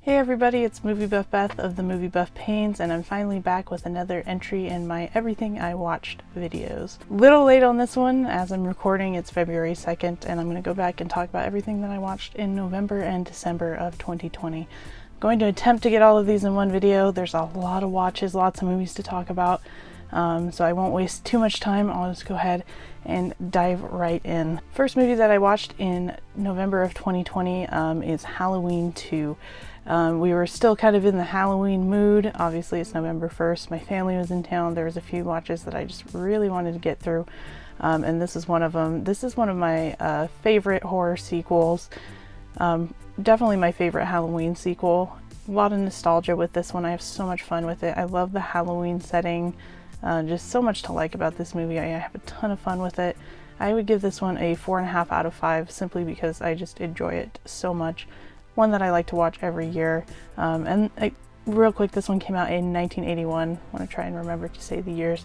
Hey everybody, it's Movie Buff Beth of the Movie Buff Pains, and I'm finally back with another entry in my Everything I Watched videos. Little late on this one, as I'm recording, it's February 2nd, and I'm going to go back and talk about everything that I watched in November and December of 2020. I'm going to attempt to get all of these in one video. There's a lot of watches, lots of movies to talk about, so I won't waste too much time. I'll just go ahead and dive right in. First movie that I watched in November of 2020 is Halloween 2. We were still kind of in the Halloween mood. Obviously it's November 1st. My family was in town. There was a few watches that I just really wanted to get through. And this is one of them. This is one of my favorite horror sequels. Definitely my favorite Halloween sequel. A lot of nostalgia with this one. I have so much fun with it. I love the Halloween setting. Just so much to like about this movie. I have a ton of fun with it. I would give this one a 4.5 out of 5 simply because I just enjoy it so much. One that I like to watch every year. Real quick, this one came out in 1981. I want to try and remember to say the years.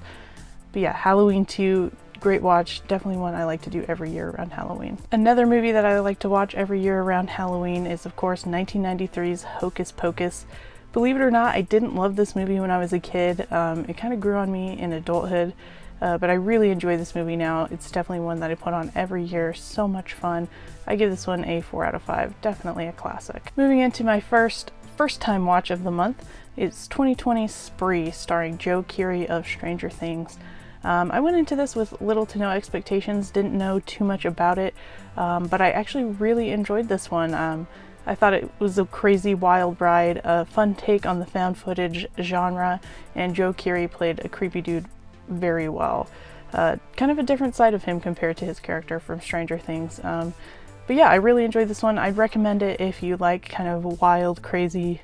But yeah, Halloween 2, great watch. Definitely one I like to do every year around Halloween. Another movie that I like to watch every year around Halloween is, of course, 1993's Hocus Pocus. Believe it or not, I didn't love this movie when I was a kid. It kind of grew on me in adulthood. But I really enjoy this movie now. It's definitely one that I put on every year. So much fun. I give this one a 4 out of 5. Definitely a classic. Moving into my first time watch of the month, it's 2020's Spree, starring Joe Keery of Stranger Things. I went into this with little to no expectations, didn't know too much about it, but I actually really enjoyed this one. I thought it was a crazy wild ride, a fun take on the found footage genre, and Joe Keery played a creepy dude very well. Kind of a different side of him compared to his character from Stranger Things. But yeah, I really enjoyed this one. I'd recommend it if you like kind of wild, crazy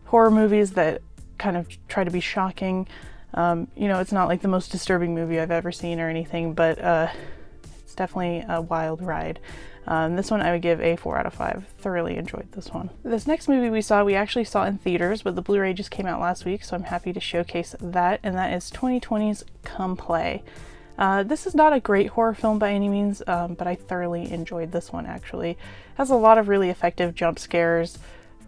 horror movies that kind of try to be shocking. You know, it's not like the most disturbing movie I've ever seen or anything, but it's definitely a wild ride. This one I would give a 4 out of 5. Thoroughly enjoyed this one. This next movie we actually saw in theaters, but the Blu-ray just came out last week, so I'm happy to showcase that, and that is 2020's Come Play. This is not a great horror film by any means, but I thoroughly enjoyed this one actually. It has a lot of really effective jump scares,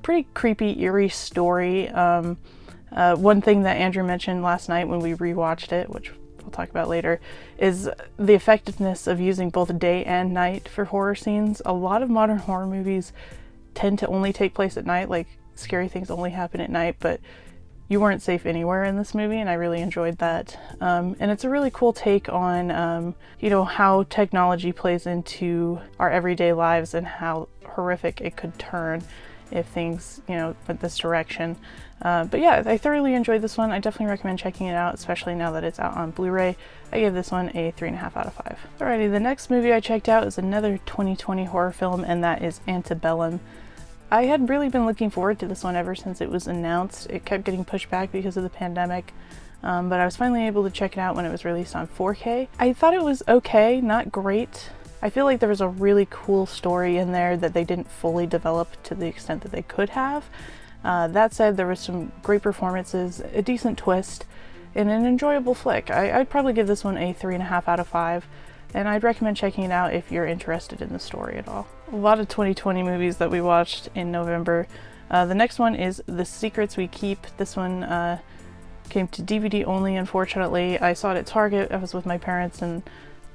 pretty creepy, eerie story. One thing that Andrew mentioned last night when we rewatched it, which we'll talk about later, is the effectiveness of using both day and night for horror scenes. A lot of modern horror movies tend to only take place at night, like scary things only happen at night, but you weren't safe anywhere in this movie, and I really enjoyed that. And it's a really cool take on, you know, how technology plays into our everyday lives and how horrific it could turn if things, you know, went this direction. But yeah, I thoroughly enjoyed this one. I definitely recommend checking it out, especially now that it's out on Blu-ray. I gave this one a 3.5 out of 5. Alrighty, the next movie I checked out is another 2020 horror film, and that is Antebellum. I had really been looking forward to this one ever since it was announced. It kept getting pushed back because of the pandemic, but I was finally able to check it out when it was released on 4K. I thought it was okay, not great. I feel like there was a really cool story in there that they didn't fully develop to the extent that they could have. That said, there was some great performances, a decent twist, and an enjoyable flick. I'd probably give this one a 3.5 out of 5, and I'd recommend checking it out if you're interested in the story at all. A lot of 2020 movies that we watched in November. The next one is The Secrets We Keep. This one came to DVD only, unfortunately. I saw it at Target. I was with my parents, and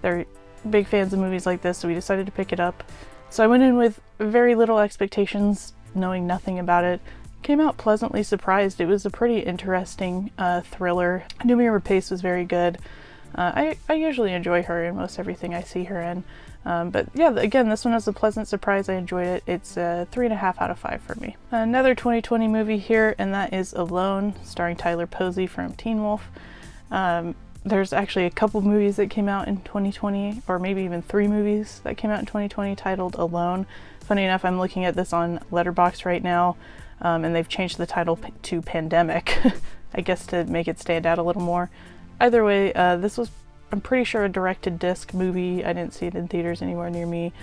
they're big fans of movies like this, so we decided to pick it up. So I went in with very little expectations, knowing nothing about it. Came out pleasantly surprised. It was a pretty interesting thriller. Noomi Rapace was very good. I usually enjoy her in most everything I see her in. But yeah, again, this one was a pleasant surprise. I enjoyed it. It's a 3.5 out of 5 for me. Another 2020 movie here, and that is Alone, starring Tyler Posey from Teen Wolf. There's actually a couple movies that came out in 2020, or maybe even 3 movies that came out in 2020 titled Alone. Funny enough, I'm looking at this on Letterboxd right now, and they've changed the title to Pandemic, I guess to make it stand out a little more. Either way, this was, I'm pretty sure, a direct-to-disc movie. I didn't see it in theaters anywhere near me.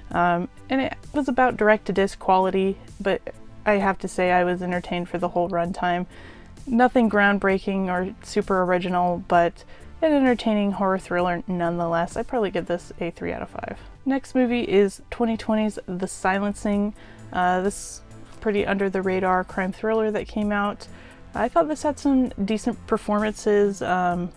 And it was about direct-to-disc quality, but I have to say I was entertained for the whole runtime. Nothing groundbreaking or super original, but an entertaining horror thriller nonetheless. I'd probably give this a 3 out of 5. Next movie is 2020's The Silencing. This pretty under the radar crime thriller that came out. I thought this had some decent performances. The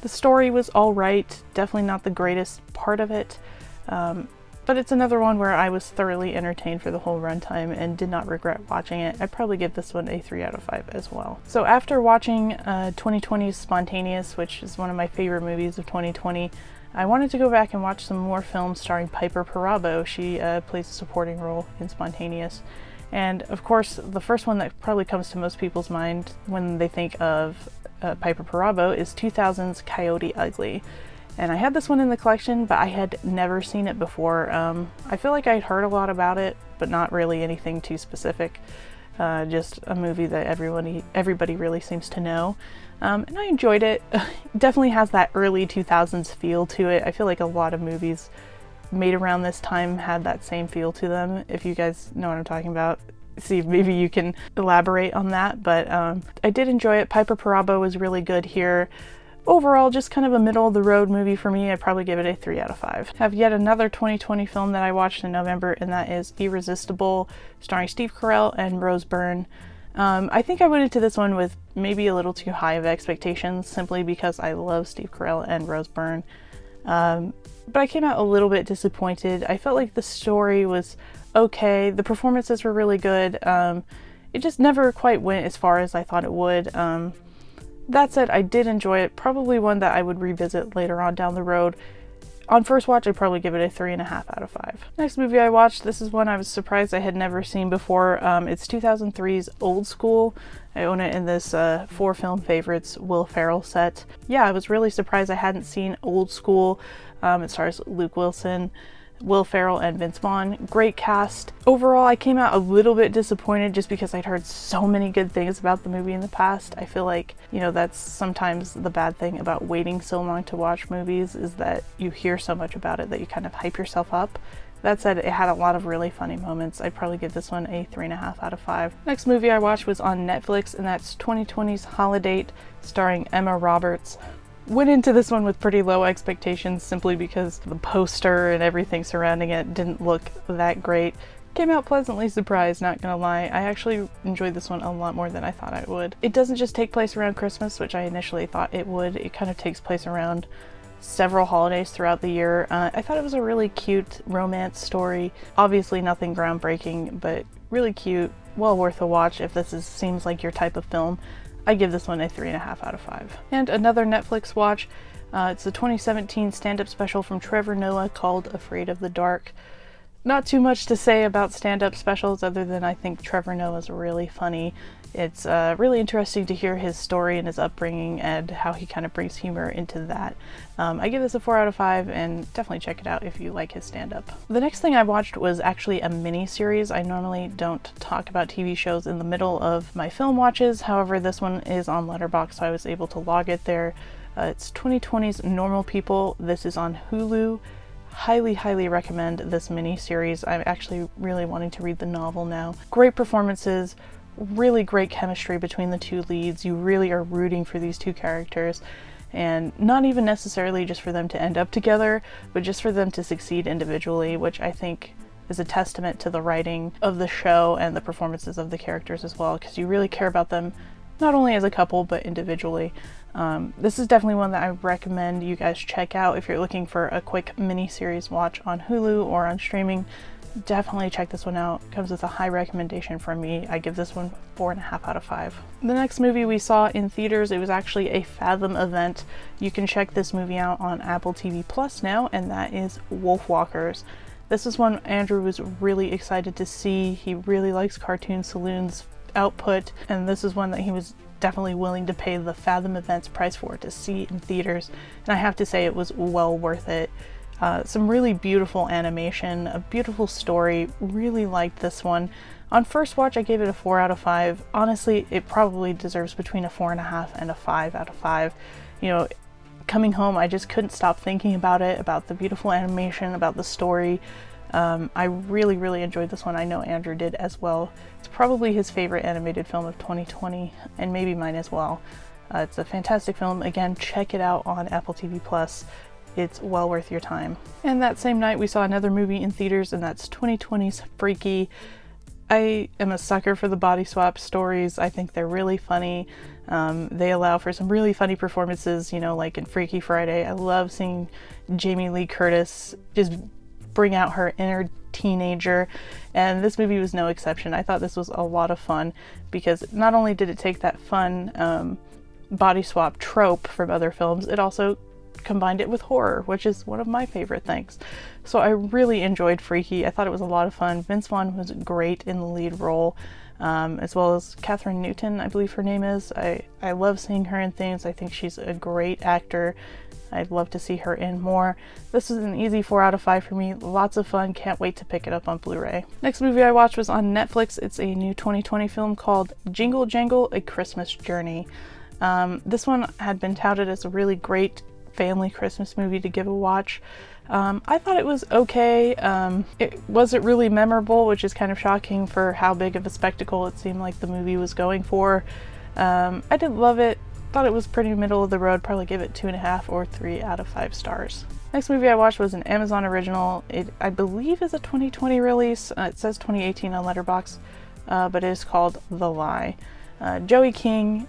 story was all right, definitely not the greatest part of it, but it's another one where I was thoroughly entertained for the whole runtime and did not regret watching it. I'd probably give this one a 3 out of 5 as well. So after watching 2020's Spontaneous, which is one of my favorite movies of 2020, I wanted to go back and watch some more films starring Piper Perabo. She plays a supporting role in Spontaneous. And of course, the first one that probably comes to most people's mind when they think of Piper Perabo is 2000's Coyote Ugly. And I had this one in the collection, but I had never seen it before. I feel like I'd heard a lot about it, but not really anything too specific. Just a movie that everybody really seems to know. And I enjoyed it. Definitely has that early 2000s feel to it. I feel like a lot of movies made around this time had that same feel to them. If you guys know what I'm talking about, see if maybe you can elaborate on that. But I did enjoy it. Piper Perabo was really good here. Overall, just kind of a middle-of-the-road movie for me. I'd probably give it a 3 out of 5. Have yet another 2020 film that I watched in November, and that is Irresistible, starring Steve Carell and Rose Byrne. I think I went into this one with maybe a little too high of expectations, simply because I love Steve Carell and Rose Byrne. But I came out a little bit disappointed. I felt like the story was okay. The performances were really good. It just never quite went as far as I thought it would. That said, I did enjoy it. Probably one that I would revisit later on down the road. On first watch, I'd probably give it a 3.5 out of 5. Next movie I watched, this is one I was surprised I had never seen before. It's 2003's Old School. I own it in this 4 Film Favorites Will Ferrell set. Yeah, I was really surprised I hadn't seen Old School. It stars Luke Wilson, Will Ferrell, and Vince Vaughn. Great cast. Overall, I came out a little bit disappointed just because I'd heard so many good things about the movie in the past. I feel like, you know, that's sometimes the bad thing about waiting so long to watch movies, is that you hear so much about it that you kind of hype yourself up. That said, it had a lot of really funny moments. I'd probably give this one a 3.5 out of 5. Next movie I watched was on Netflix, and that's 2020's Holidate, starring Emma Roberts. Went into this one with pretty low expectations simply because the poster and everything surrounding it didn't look that great. Came out pleasantly surprised, not gonna lie. I actually enjoyed this one a lot more than I thought I would. It doesn't just take place around Christmas, which I initially thought it would. It kind of takes place around several holidays throughout the year. I thought it was a really cute romance story. Obviously nothing groundbreaking, but really cute. Well worth a watch if seems like your type of film. I give this one a 3.5 out of 5. And another Netflix watch, it's the 2017 stand-up special from Trevor Noah called Afraid of the Dark. Not too much to say about stand-up specials other than I think Trevor Noah's really funny. It's really interesting to hear his story and his upbringing and how he kind of brings humor into that. I give this a 4 out of 5 and definitely check it out if you like his stand-up. The next thing I watched was actually a mini-series. I normally don't talk about TV shows in the middle of my film watches. However, this one is on Letterboxd, so I was able to log it there. It's 2020's Normal People. This is on Hulu. Highly recommend this mini-series. I'm actually really wanting to read the novel now. Great performances. Really great chemistry between the two leads. You really are rooting for these two characters, and not even necessarily just for them to end up together, but just for them to succeed individually, which I think is a testament to the writing of the show and the performances of the characters as well, because you really care about them not only as a couple but individually. This is definitely one that I recommend you guys check out if you're looking for a quick mini-series watch on Hulu or on streaming. Definitely check this one out. Comes with a high recommendation from me. I give this one 4.5 out of 5. The next movie we saw in theaters, it was actually a Fathom event. You can check this movie out on Apple TV Plus now, and that is Wolfwalkers. This is one Andrew was really excited to see. He really likes Cartoon Saloon's output, and this is one that he was definitely willing to pay the Fathom event's price for to see in theaters, and I have to say it was well worth it. Some really beautiful animation, a beautiful story. Really liked this one. On first watch, I gave it a 4 out of 5. Honestly, it probably deserves between a 4.5 and a 5 out of 5. You know, coming home, I just couldn't stop thinking about it, about the beautiful animation, about the story. I really enjoyed this one. I know Andrew did as well. It's probably his favorite animated film of 2020, and maybe mine as well. It's a fantastic film. Again, check it out on Apple TV Plus. It's well worth your time. And that same night we saw another movie in theaters, and that's 2020's Freaky. I am a sucker for the body swap stories. I think they're really funny. They allow for some really funny performances, you know, like in Freaky Friday. I love seeing Jamie Lee Curtis just bring out her inner teenager, and this movie was no exception. I thought this was a lot of fun because not only did it take that fun body swap trope from other films, it also combined it with horror, which is one of my favorite things. So I really enjoyed Freaky. I thought it was a lot of fun. Vince Vaughn was great in the lead role, as well as Catherine Newton, I believe her name is. I love seeing her in things. I think she's a great actor. I'd love to see her in more. This is an easy 4 out of 5 for me. Lots of fun. Can't wait to pick it up on Blu-ray. Next movie I watched was on Netflix. It's a new 2020 film called Jingle Jangle: A Christmas Journey. This one had been touted as a really great family Christmas movie to give a watch. I thought it was okay. It wasn't really memorable, which is kind of shocking for how big of a spectacle it seemed like the movie was going for. I didn't love it. Thought it was pretty middle of the road. Probably give it 2.5 or 3 out of 5 stars. Next movie I watched was an Amazon original. It, I believe, is a 2020 release. It says 2018 on Letterboxd, but it is called The Lie. Joey King,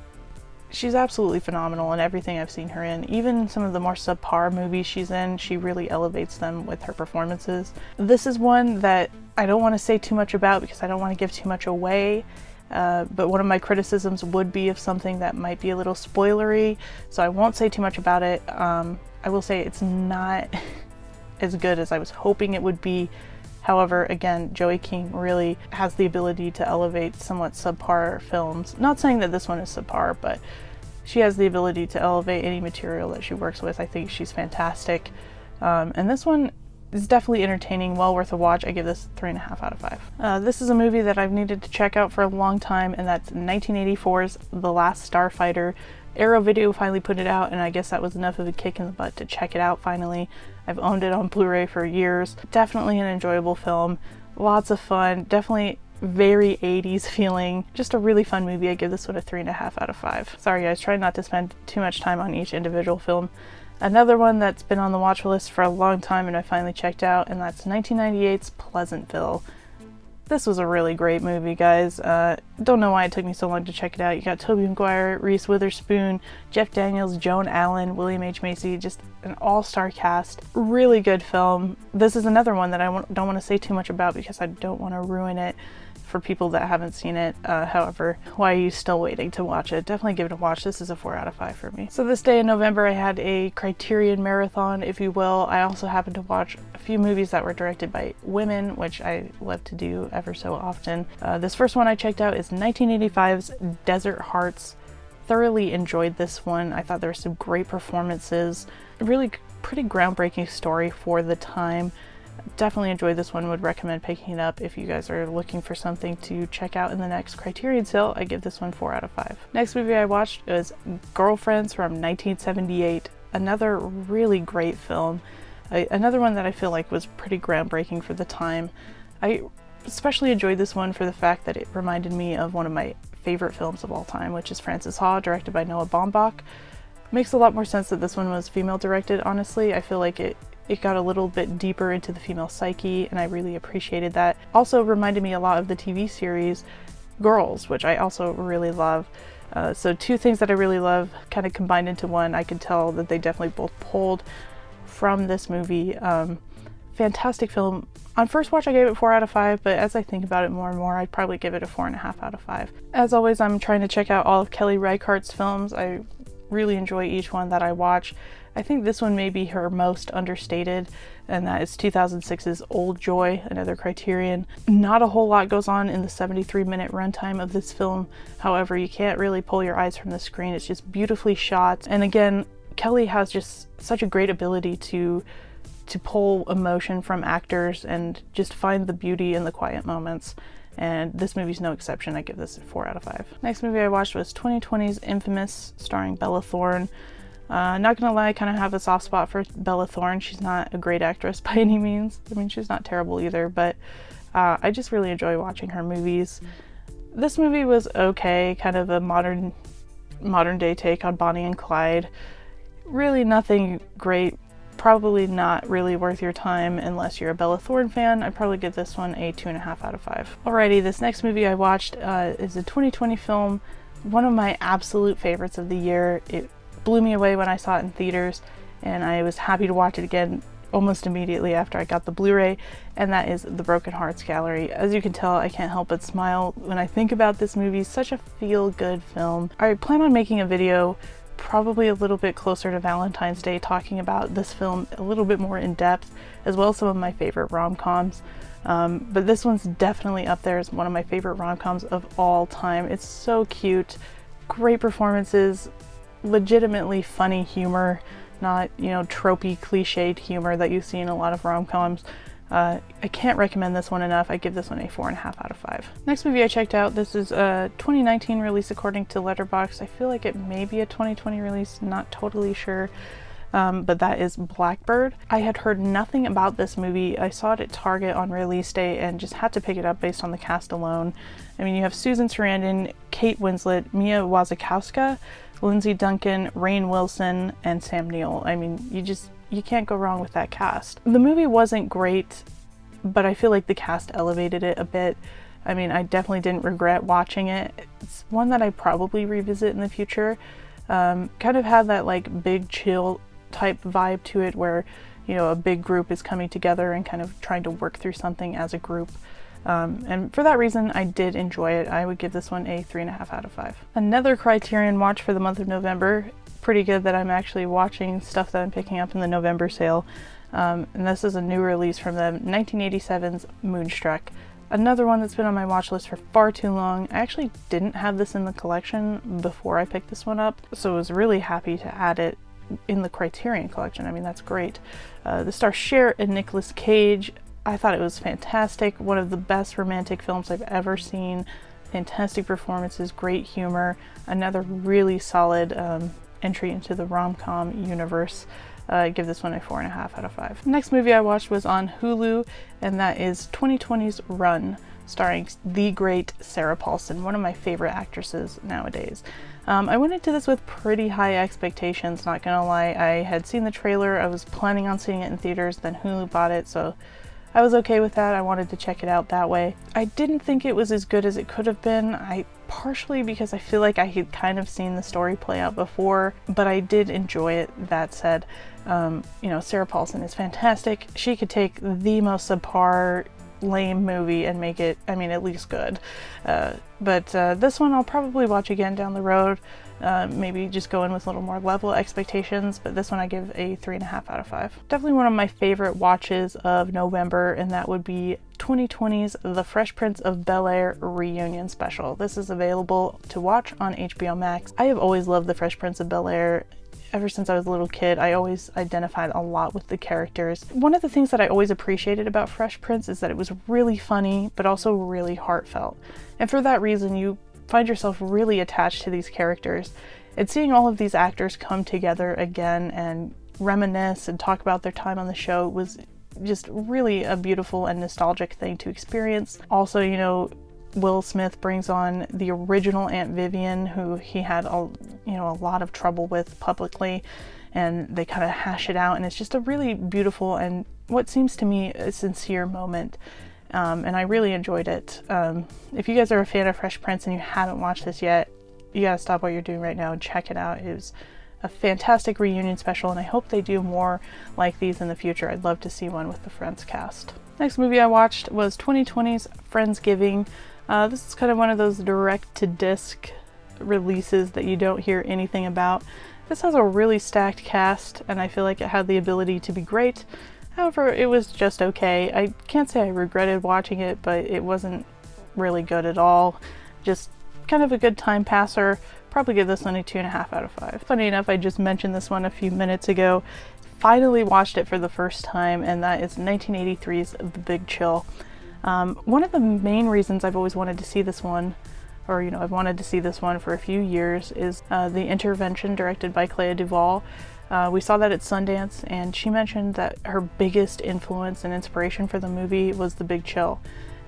she's absolutely phenomenal in everything I've seen her in. Even some of the more subpar movies she's in, she really elevates them with her performances. This is one that I don't want to say too much about because I don't want to give too much away. But one of my criticisms would be of something that might be a little spoilery, so I won't say too much about it. I will say it's not as good as I was hoping it would be. However, again, Joey King really has the ability to elevate somewhat subpar films. Not saying that this one is subpar, but she has the ability to elevate any material that she works with. I think she's fantastic. And this one is definitely entertaining, well worth a watch. I give this 3.5 out of 5. This is a movie that I've needed to check out for a long time, and that's 1984's The Last Starfighter. Arrow Video finally put it out, and I guess that was enough of a kick in the butt to check it out finally. I've owned it on Blu-ray for years. Definitely an enjoyable film. Lots of fun. Definitely very 80s feeling. Just a really fun movie. I give this one a 3.5 out of 5. Sorry guys, try not to spend too much time on each individual film. Another one that's been on the watch list for a long time and I finally checked out, and that's 1998's Pleasantville. This was a really great movie, guys. Don't know why it took me so long to check it out. You got Tobey Maguire, Reese Witherspoon, Jeff Daniels, Joan Allen, William H. Macy, just an all-star cast. Really good film. This is another one that I don't want to say too much about because I don't want to ruin it for people that haven't seen it. However, why are you still waiting to watch it? Definitely give it a watch. This is a 4 out of 5 for me. So this day in November I had a Criterion marathon, if you will. I also happened to watch a few movies that were directed by women, which I love to do ever so often. This first one I checked out is 1985's Desert Hearts. Thoroughly enjoyed this one. I thought there were some great performances. Really pretty groundbreaking story for the time. Definitely enjoyed this one. Would recommend picking it up if you guys are looking for something to check out in the next Criterion sale. I give this one 4 out of 5. Next movie I watched was Girlfriends from 1978. Another really great film. Another one that I feel like was pretty groundbreaking for the time. I especially enjoyed this one for the fact that it reminded me of one of my favorite films of all time, which is Frances Ha, directed by Noah Baumbach. Makes a lot more sense that this one was female directed, honestly. I feel like it got a little bit deeper into the female psyche, and I really appreciated that. Also reminded me a lot of the TV series Girls, which I also really love. So two things that I really love kind of combined into one. I could tell that they definitely both pulled from this movie. Fantastic film. On first watch I gave it 4 out of 5, but as I think about it more and more, I'd probably give it a 4.5 out of 5. As always, I'm trying to check out all of Kelly Reichardt's films. I really enjoy each one that I watch. I think this one may be her most understated, and that is 2006's Old Joy, another Criterion. Not a whole lot goes on in the 73-minute runtime of this film. However, you can't really pull your eyes from the screen. It's just beautifully shot. And again, Kelly has just such a great ability to pull emotion from actors and just find the beauty in the quiet moments. And this movie's no exception. I give this a 4 out of 5. Next movie I watched was 2020's Infamous, starring Bella Thorne. Not gonna lie, I kind of have a soft spot for Bella Thorne. She's not a great actress by any means. I mean, she's not terrible either, but I just really enjoy watching her movies. This movie was okay, kind of a modern day take on Bonnie and Clyde. Really nothing great probably not really worth your time unless you're a Bella Thorne fan. I'd probably give this one a 2.5 out of 5. Alrighty, this next movie I watched is a 2020 film, one of my absolute favorites of the year. It blew me away when I saw it in theaters, and I was happy to watch it again almost immediately after I got the Blu-ray, and that is The Broken Hearts Gallery. As you can tell, I can't help but smile when I think about this movie. Such a feel-good film. I plan on making a video probably a little bit closer to Valentine's Day talking about this film a little bit more in depth, as well as some of my favorite rom-coms. But this one's definitely up there as one of my favorite rom-coms of all time. It's so cute, great performances, legitimately funny humor, not, you know, tropey, cliched humor that you see in a lot of rom-coms. I can't recommend this one enough. I give this one a 4.5 out of 5. Next movie I checked out, this is a 2019 release according to Letterboxd. I feel like it may be a 2020 release, not totally sure. But that is Blackbird. I had heard nothing about this movie. I saw it at Target on release day and just had to pick it up based on the cast alone. I mean, you have Susan Sarandon, Kate Winslet, Mia Wasikowska, Lindsay Duncan, Rainn Wilson, and Sam Neill. I mean, you can't go wrong with that cast. The movie wasn't great, but I feel like the cast elevated it a bit. I mean, I definitely didn't regret watching it. It's one that I probably revisit in the future. Kind of had that like Big Chill type vibe to it where, you know, a big group is coming together and kind of trying to work through something as a group. And for that reason, I did enjoy it. I would give this one a 3.5 out of 5. Another Criterion watch for the month of November. Pretty good that I'm actually watching stuff that I'm picking up in the November sale. And this is a new release from them, 1987's Moonstruck. Another one that's been on my watch list for far too long. I actually didn't have this in the collection before I picked this one up, so I was really happy to add it in the Criterion collection. I mean, that's great. The stars Cher and Nicolas Cage. I thought it was fantastic. One of the best romantic films I've ever seen. Fantastic performances, great humor. Another really solid entry into the rom-com universe. I give this one a 4.5 out of 5. Next movie I watched was on Hulu, and that is 2020's Run, starring the great Sarah Paulson, one of my favorite actresses nowadays. I went into this with pretty high expectations, not gonna lie. I had seen the trailer, I was planning on seeing it in theaters, then Hulu bought it, so I was okay with that. I wanted to check it out that way. I didn't think it was as good as it could have been. Partially because I feel like I had kind of seen the story play out before, but I did enjoy it. That said, you know, Sarah Paulson is fantastic. She could take the most subpar, lame movie and make it, I mean, at least good. But this one I'll probably watch again down the road. Maybe just go in with a little more level expectations, but this one I give a 3.5 out of 5. Definitely one of my favorite watches of November, and that would be 2020's The Fresh Prince of Bel-Air Reunion Special. This is available to watch on HBO Max. I have always loved The Fresh Prince of Bel-Air. Ever since I was a little kid, I always identified a lot with the characters. One of the things that I always appreciated about Fresh Prince is that it was really funny, but also really heartfelt. And for that reason, you find yourself really attached to these characters. And seeing all of these actors come together again and reminisce and talk about their time on the show was just really a beautiful and nostalgic thing to experience. Also, you know, Will Smith brings on the original Aunt Vivian, who he had a lot of trouble with publicly, and they kind of hash it out, and it's just a really beautiful and what seems to me a sincere moment. And I really enjoyed it. If you guys are a fan of Fresh Prince and you haven't watched this yet, you gotta stop what you're doing right now and check it out. It was a fantastic reunion special, and I hope they do more like these in the future. I'd love to see one with the Friends cast. Next movie I watched was 2020's Friendsgiving. This is kind of one of those direct-to-disc releases that you don't hear anything about. This has a really stacked cast, and I feel like it had the ability to be great. However, it was just okay. I can't say I regretted watching it, but it wasn't really good at all. Just kind of a good time passer. Probably give this one a 2.5 out of 5. Funny enough, I just mentioned this one a few minutes ago. Finally watched it for the first time, and that is 1983's The Big Chill. One of the main reasons I've always wanted to see this one, or I've wanted to see this one for a few years, is The Intervention, directed by Clea Duvall. We saw that at Sundance, and she mentioned that her biggest influence and inspiration for the movie was The Big Chill.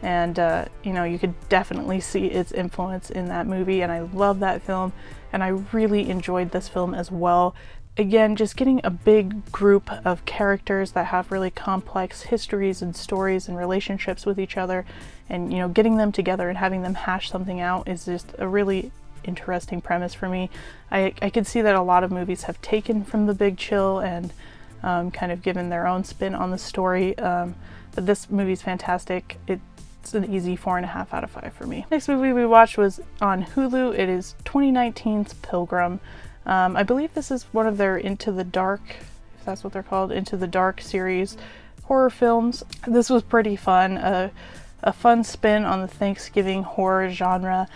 And you could definitely see its influence in that movie, and I love that film, and I really enjoyed this film as well. again, just getting a big group of characters that have really complex histories and stories and relationships with each other, and getting them together and having them hash something out is just a really interesting premise for me. I could see that a lot of movies have taken from The Big Chill and kind of given their own spin on the story, but this movie's fantastic. It's an easy 4.5 out of 5 for me. Next movie we watched was on Hulu. It is 2019's Pilgrim. I believe this is one of their Into the Dark, if that's what they're called, Into the Dark series horror films. This was pretty fun, a fun spin on the Thanksgiving horror genre,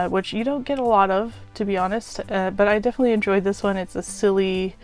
which you don't get a lot of, to be honest, but I definitely enjoyed this one. It's a silly,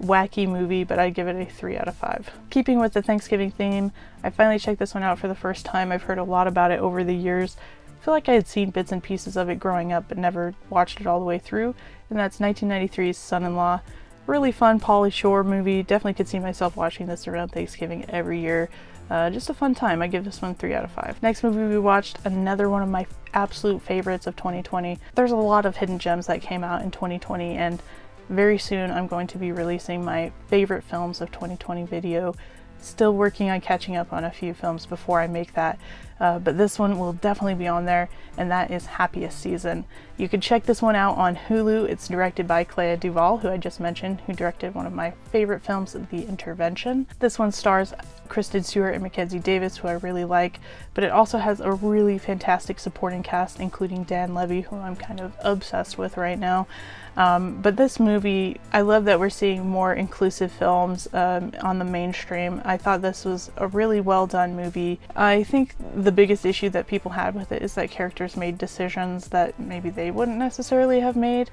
wacky movie, but I'd give it a 3 out of 5. Keeping with the Thanksgiving theme, I finally checked this one out for the first time. I've heard a lot about it over the years. I feel like I had seen bits and pieces of it growing up, but never watched it all the way through, and that's 1993's Son-in-Law. Really fun Pauly Shore movie. Definitely could see myself watching this around Thanksgiving every year. Just a fun time. I give this one 3 out of 5. Next movie we watched, another one of my absolute favorites of 2020. There's a lot of hidden gems that came out in 2020, and very soon I'm going to be releasing my favorite films of 2020 video. Still working on catching up on a few films before I make that, but this one will definitely be on there, and that is Happiest Season. You can check this one out on Hulu. It's directed by Clea Duvall, who I just mentioned, who directed one of my favorite films, The Intervention. This one stars Kristen Stewart and Mackenzie Davis, who I really like, but it also has a really fantastic supporting cast, including Dan Levy, who I'm kind of obsessed with right now. But this movie, I love that we're seeing more inclusive films on the mainstream. I thought this was a really well done movie. I think the biggest issue that people had with it is that characters made decisions that maybe they wouldn't necessarily have made.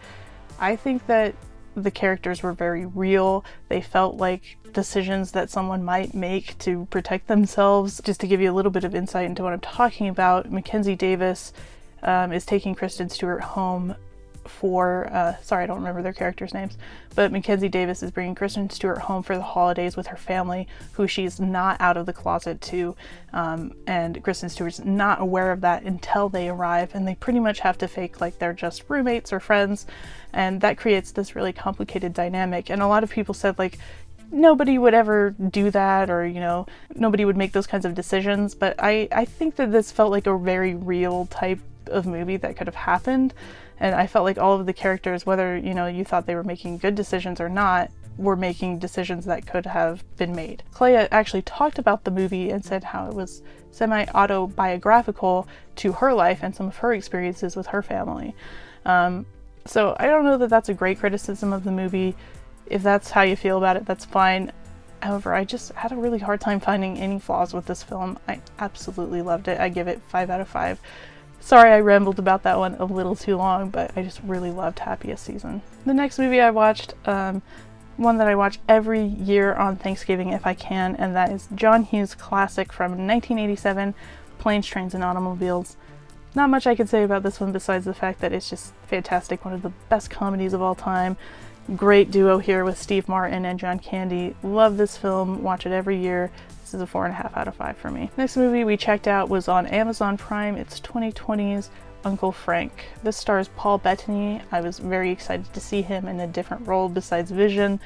I think that the characters were very real. They felt like decisions that someone might make to protect themselves. Just to give you a little bit of insight into what I'm talking about, Mackenzie Davis is taking Kristen Stewart home for, sorry, I don't remember their characters' names, but Mackenzie Davis is bringing Kristen Stewart home for the holidays with her family, who she's not out of the closet to, and Kristen Stewart's not aware of that until they arrive, and they pretty much have to fake like they're just roommates or friends, and that creates this really complicated dynamic. And a lot of people said, like, nobody would ever do that, or nobody would make those kinds of decisions, but I think that this felt like a very real type of movie that could have happened. And I felt like all of the characters, whether you thought they were making good decisions or not, were making decisions that could have been made. Clea actually talked about the movie and said how it was semi-autobiographical to her life and some of her experiences with her family. So I don't know that that's a great criticism of the movie. If that's how you feel about it, that's fine. However, I just had a really hard time finding any flaws with this film. I absolutely loved it. I give it 5 out of 5. Sorry I rambled about that one a little too long, but I just really loved Happiest Season. The next movie I watched, one that I watch every year on Thanksgiving if I can, and that is John Hughes' classic from 1987, Planes, Trains, and Automobiles. Not much I can say about this one besides the fact that it's just fantastic, one of the best comedies of all time. Great duo here with Steve Martin and John Candy. Love this film, watch it every year. This is a 4.5 out of 5 for me. Next movie we checked out was on Amazon Prime. It's 2020's Uncle Frank. This stars Paul Bettany. I was very excited to see him in a different role besides Vision.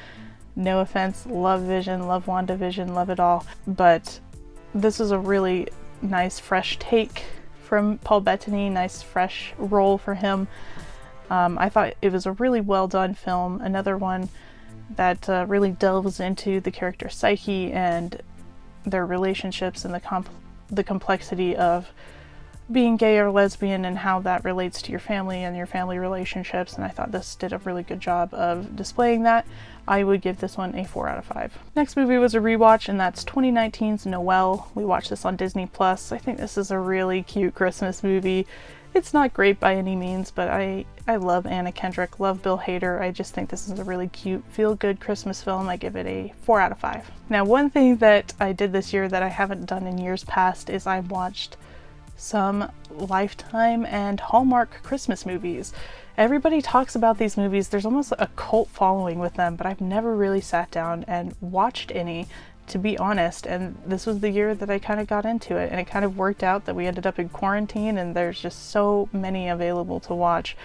No offense, love Vision, love WandaVision, love it all. But this is a really nice fresh take from Paul Bettany, nice fresh role for him. I thought it was a really well done film. Another one that really delves into the character's psyche and their relationships and the complexity of being gay or lesbian and how that relates to your family and your family relationships, and I thought this did a really good job of displaying that. I would give this one a 4 out of 5. Next movie was a rewatch, and that's 2019's Noelle. We watched this on Disney+. I think this is a really cute Christmas movie. It's not great by any means, but I love Anna Kendrick, love Bill Hader. I just think this is a really cute, feel-good Christmas film. I give it a 4 out of 5. Now, one thing that I did this year that I haven't done in years past is I watched some Lifetime and Hallmark Christmas movies. Everybody talks about these movies. There's almost a cult following with them, but I've never really sat down and watched any, to be honest, and this was the year that I kind of got into it, and it kind of worked out that we ended up in quarantine and there's just so many available to watch.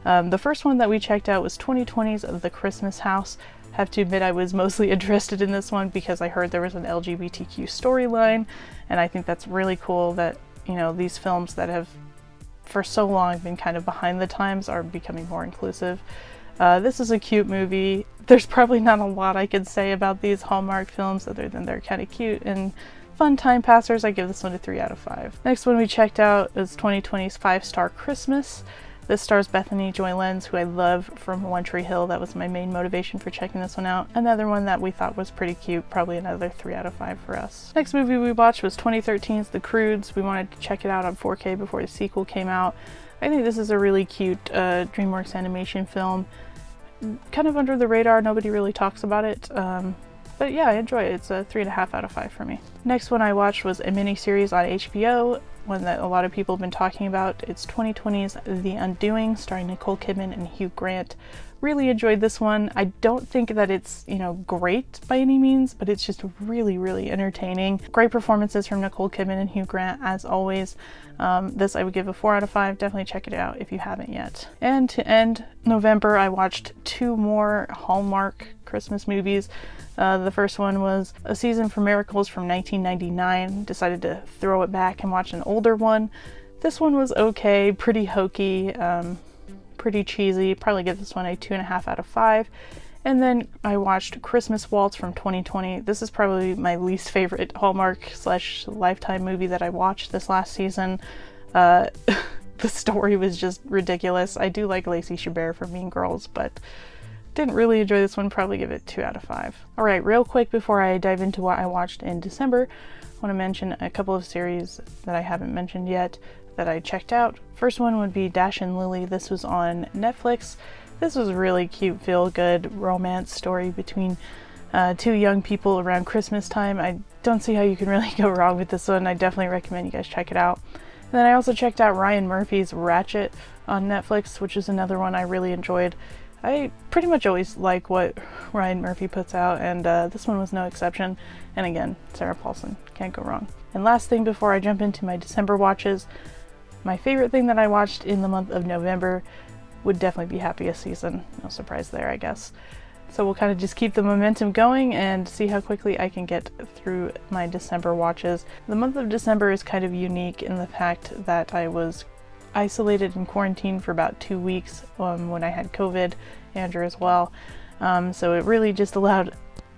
The first one that we checked out was 2020's The Christmas House. have to admit I was mostly interested in this one because I heard there was an LGBTQ storyline, and I think that's really cool that, you know, these films that have for so long been kind of behind the times are becoming more inclusive. This is a cute movie. There's probably not a lot I could say about these Hallmark films other than they're kind of cute and fun time passers. I give this one a 3 out of 5. Next one we checked out is 2020's 5-Star Christmas. This stars Bethany Joy Lenz, who I love from One Tree Hill. That was my main motivation for checking this one out. Another one that we thought was pretty cute, probably another 3 out of 5 for us. Next movie we watched was 2013's The Croods. We wanted to check it out on 4K before the sequel came out. I think this is a really cute DreamWorks animation film. Kind of under the radar, nobody really talks about it. But yeah, I enjoy it. It's a 3.5 out of 5 for me. Next one I watched was a mini-series on HBO, one that a lot of people have been talking about. It's 2020's The Undoing, starring Nicole Kidman and Hugh Grant. Really enjoyed this one. I don't think that it's, you know, great by any means, but it's just really, really entertaining. Great performances from Nicole Kidman and Hugh Grant, as always. This I would give a 4 out of 5. Definitely check it out if you haven't yet. And to end November, I watched 2 more Hallmark Christmas movies. The first one was A Season for Miracles from 1999. Decided to throw it back and watch an older one. This one was okay, pretty hokey, pretty cheesy. Probably give this one a 2.5 out of 5. And then I watched Christmas Waltz from 2020. This is probably my least favorite Hallmark / Lifetime movie that I watched this last season. The story was just ridiculous. I do like Lacey Chabert from Mean Girls, but didn't really enjoy this one. Probably give it 2 out of 5. Alright, real quick before I dive into what I watched in December, I want to mention a couple of series that I haven't mentioned yet that I checked out. First one would be Dash and Lily. This was on Netflix. This was a really cute, feel-good romance story between 2 young people around Christmas time. I don't see how you can really go wrong with this one. I definitely recommend you guys check it out. And then I also checked out Ryan Murphy's Ratchet on Netflix, which is another one I really enjoyed. I pretty much always like what Ryan Murphy puts out, and this one was no exception. And again, Sarah Paulson, can't go wrong. And last thing before I jump into my December watches, my favorite thing that I watched in the month of November would definitely be Happiest Season. No surprise there, I guess. So we'll kind of just keep the momentum going and see how quickly I can get through my December watches. The month of December is kind of unique in the fact that I was isolated in quarantine for about 2 weeks when I had COVID, Andrew as well. So it really just allowed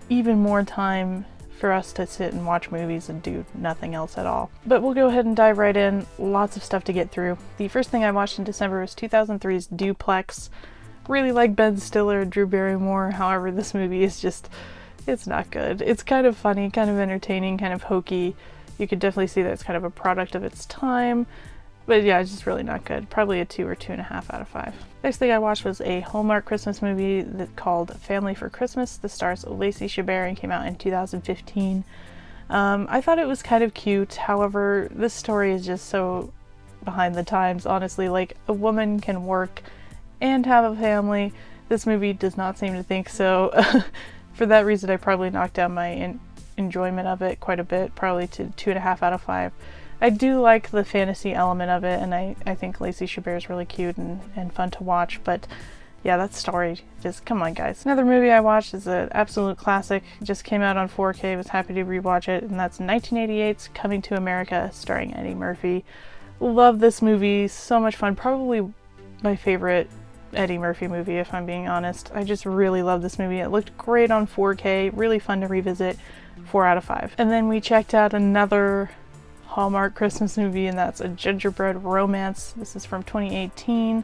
even more time for us to sit and watch movies and do nothing else at all. But we'll go ahead and dive right in. Lots of stuff to get through. The first thing I watched in December was 2003's Duplex. Really like Ben Stiller, Drew Barrymore. However, this movie is just, it's not good. It's kind of funny, kind of entertaining, kind of hokey. You could definitely see that it's kind of a product of its time. But yeah, it's just really not good. Probably a 2 or 2.5 out of 5. Next thing I watched was a Hallmark Christmas movie called Family for Christmas. This stars Lacey Chabert and came out in 2015. I thought it was kind of cute. However, this story is just so behind the times, honestly. Like, a woman can work and have a family. This movie does not seem to think so. For that reason, I probably knocked down my enjoyment of it quite a bit, probably to 2.5 out of 5. I do like the fantasy element of it, and I think Lacey Chabert is really cute and fun to watch, but yeah, that story, just come on guys. Another movie I watched is an absolute classic, just came out on 4K, was happy to rewatch it, and that's 1988's Coming to America, starring Eddie Murphy. Love this movie, so much fun, probably my favorite Eddie Murphy movie if I'm being honest. I just really love this movie. It looked great on 4K, really fun to revisit, 4 out of 5. And then we checked out another Hallmark Christmas movie, and that's A Gingerbread Romance. This is from 2018.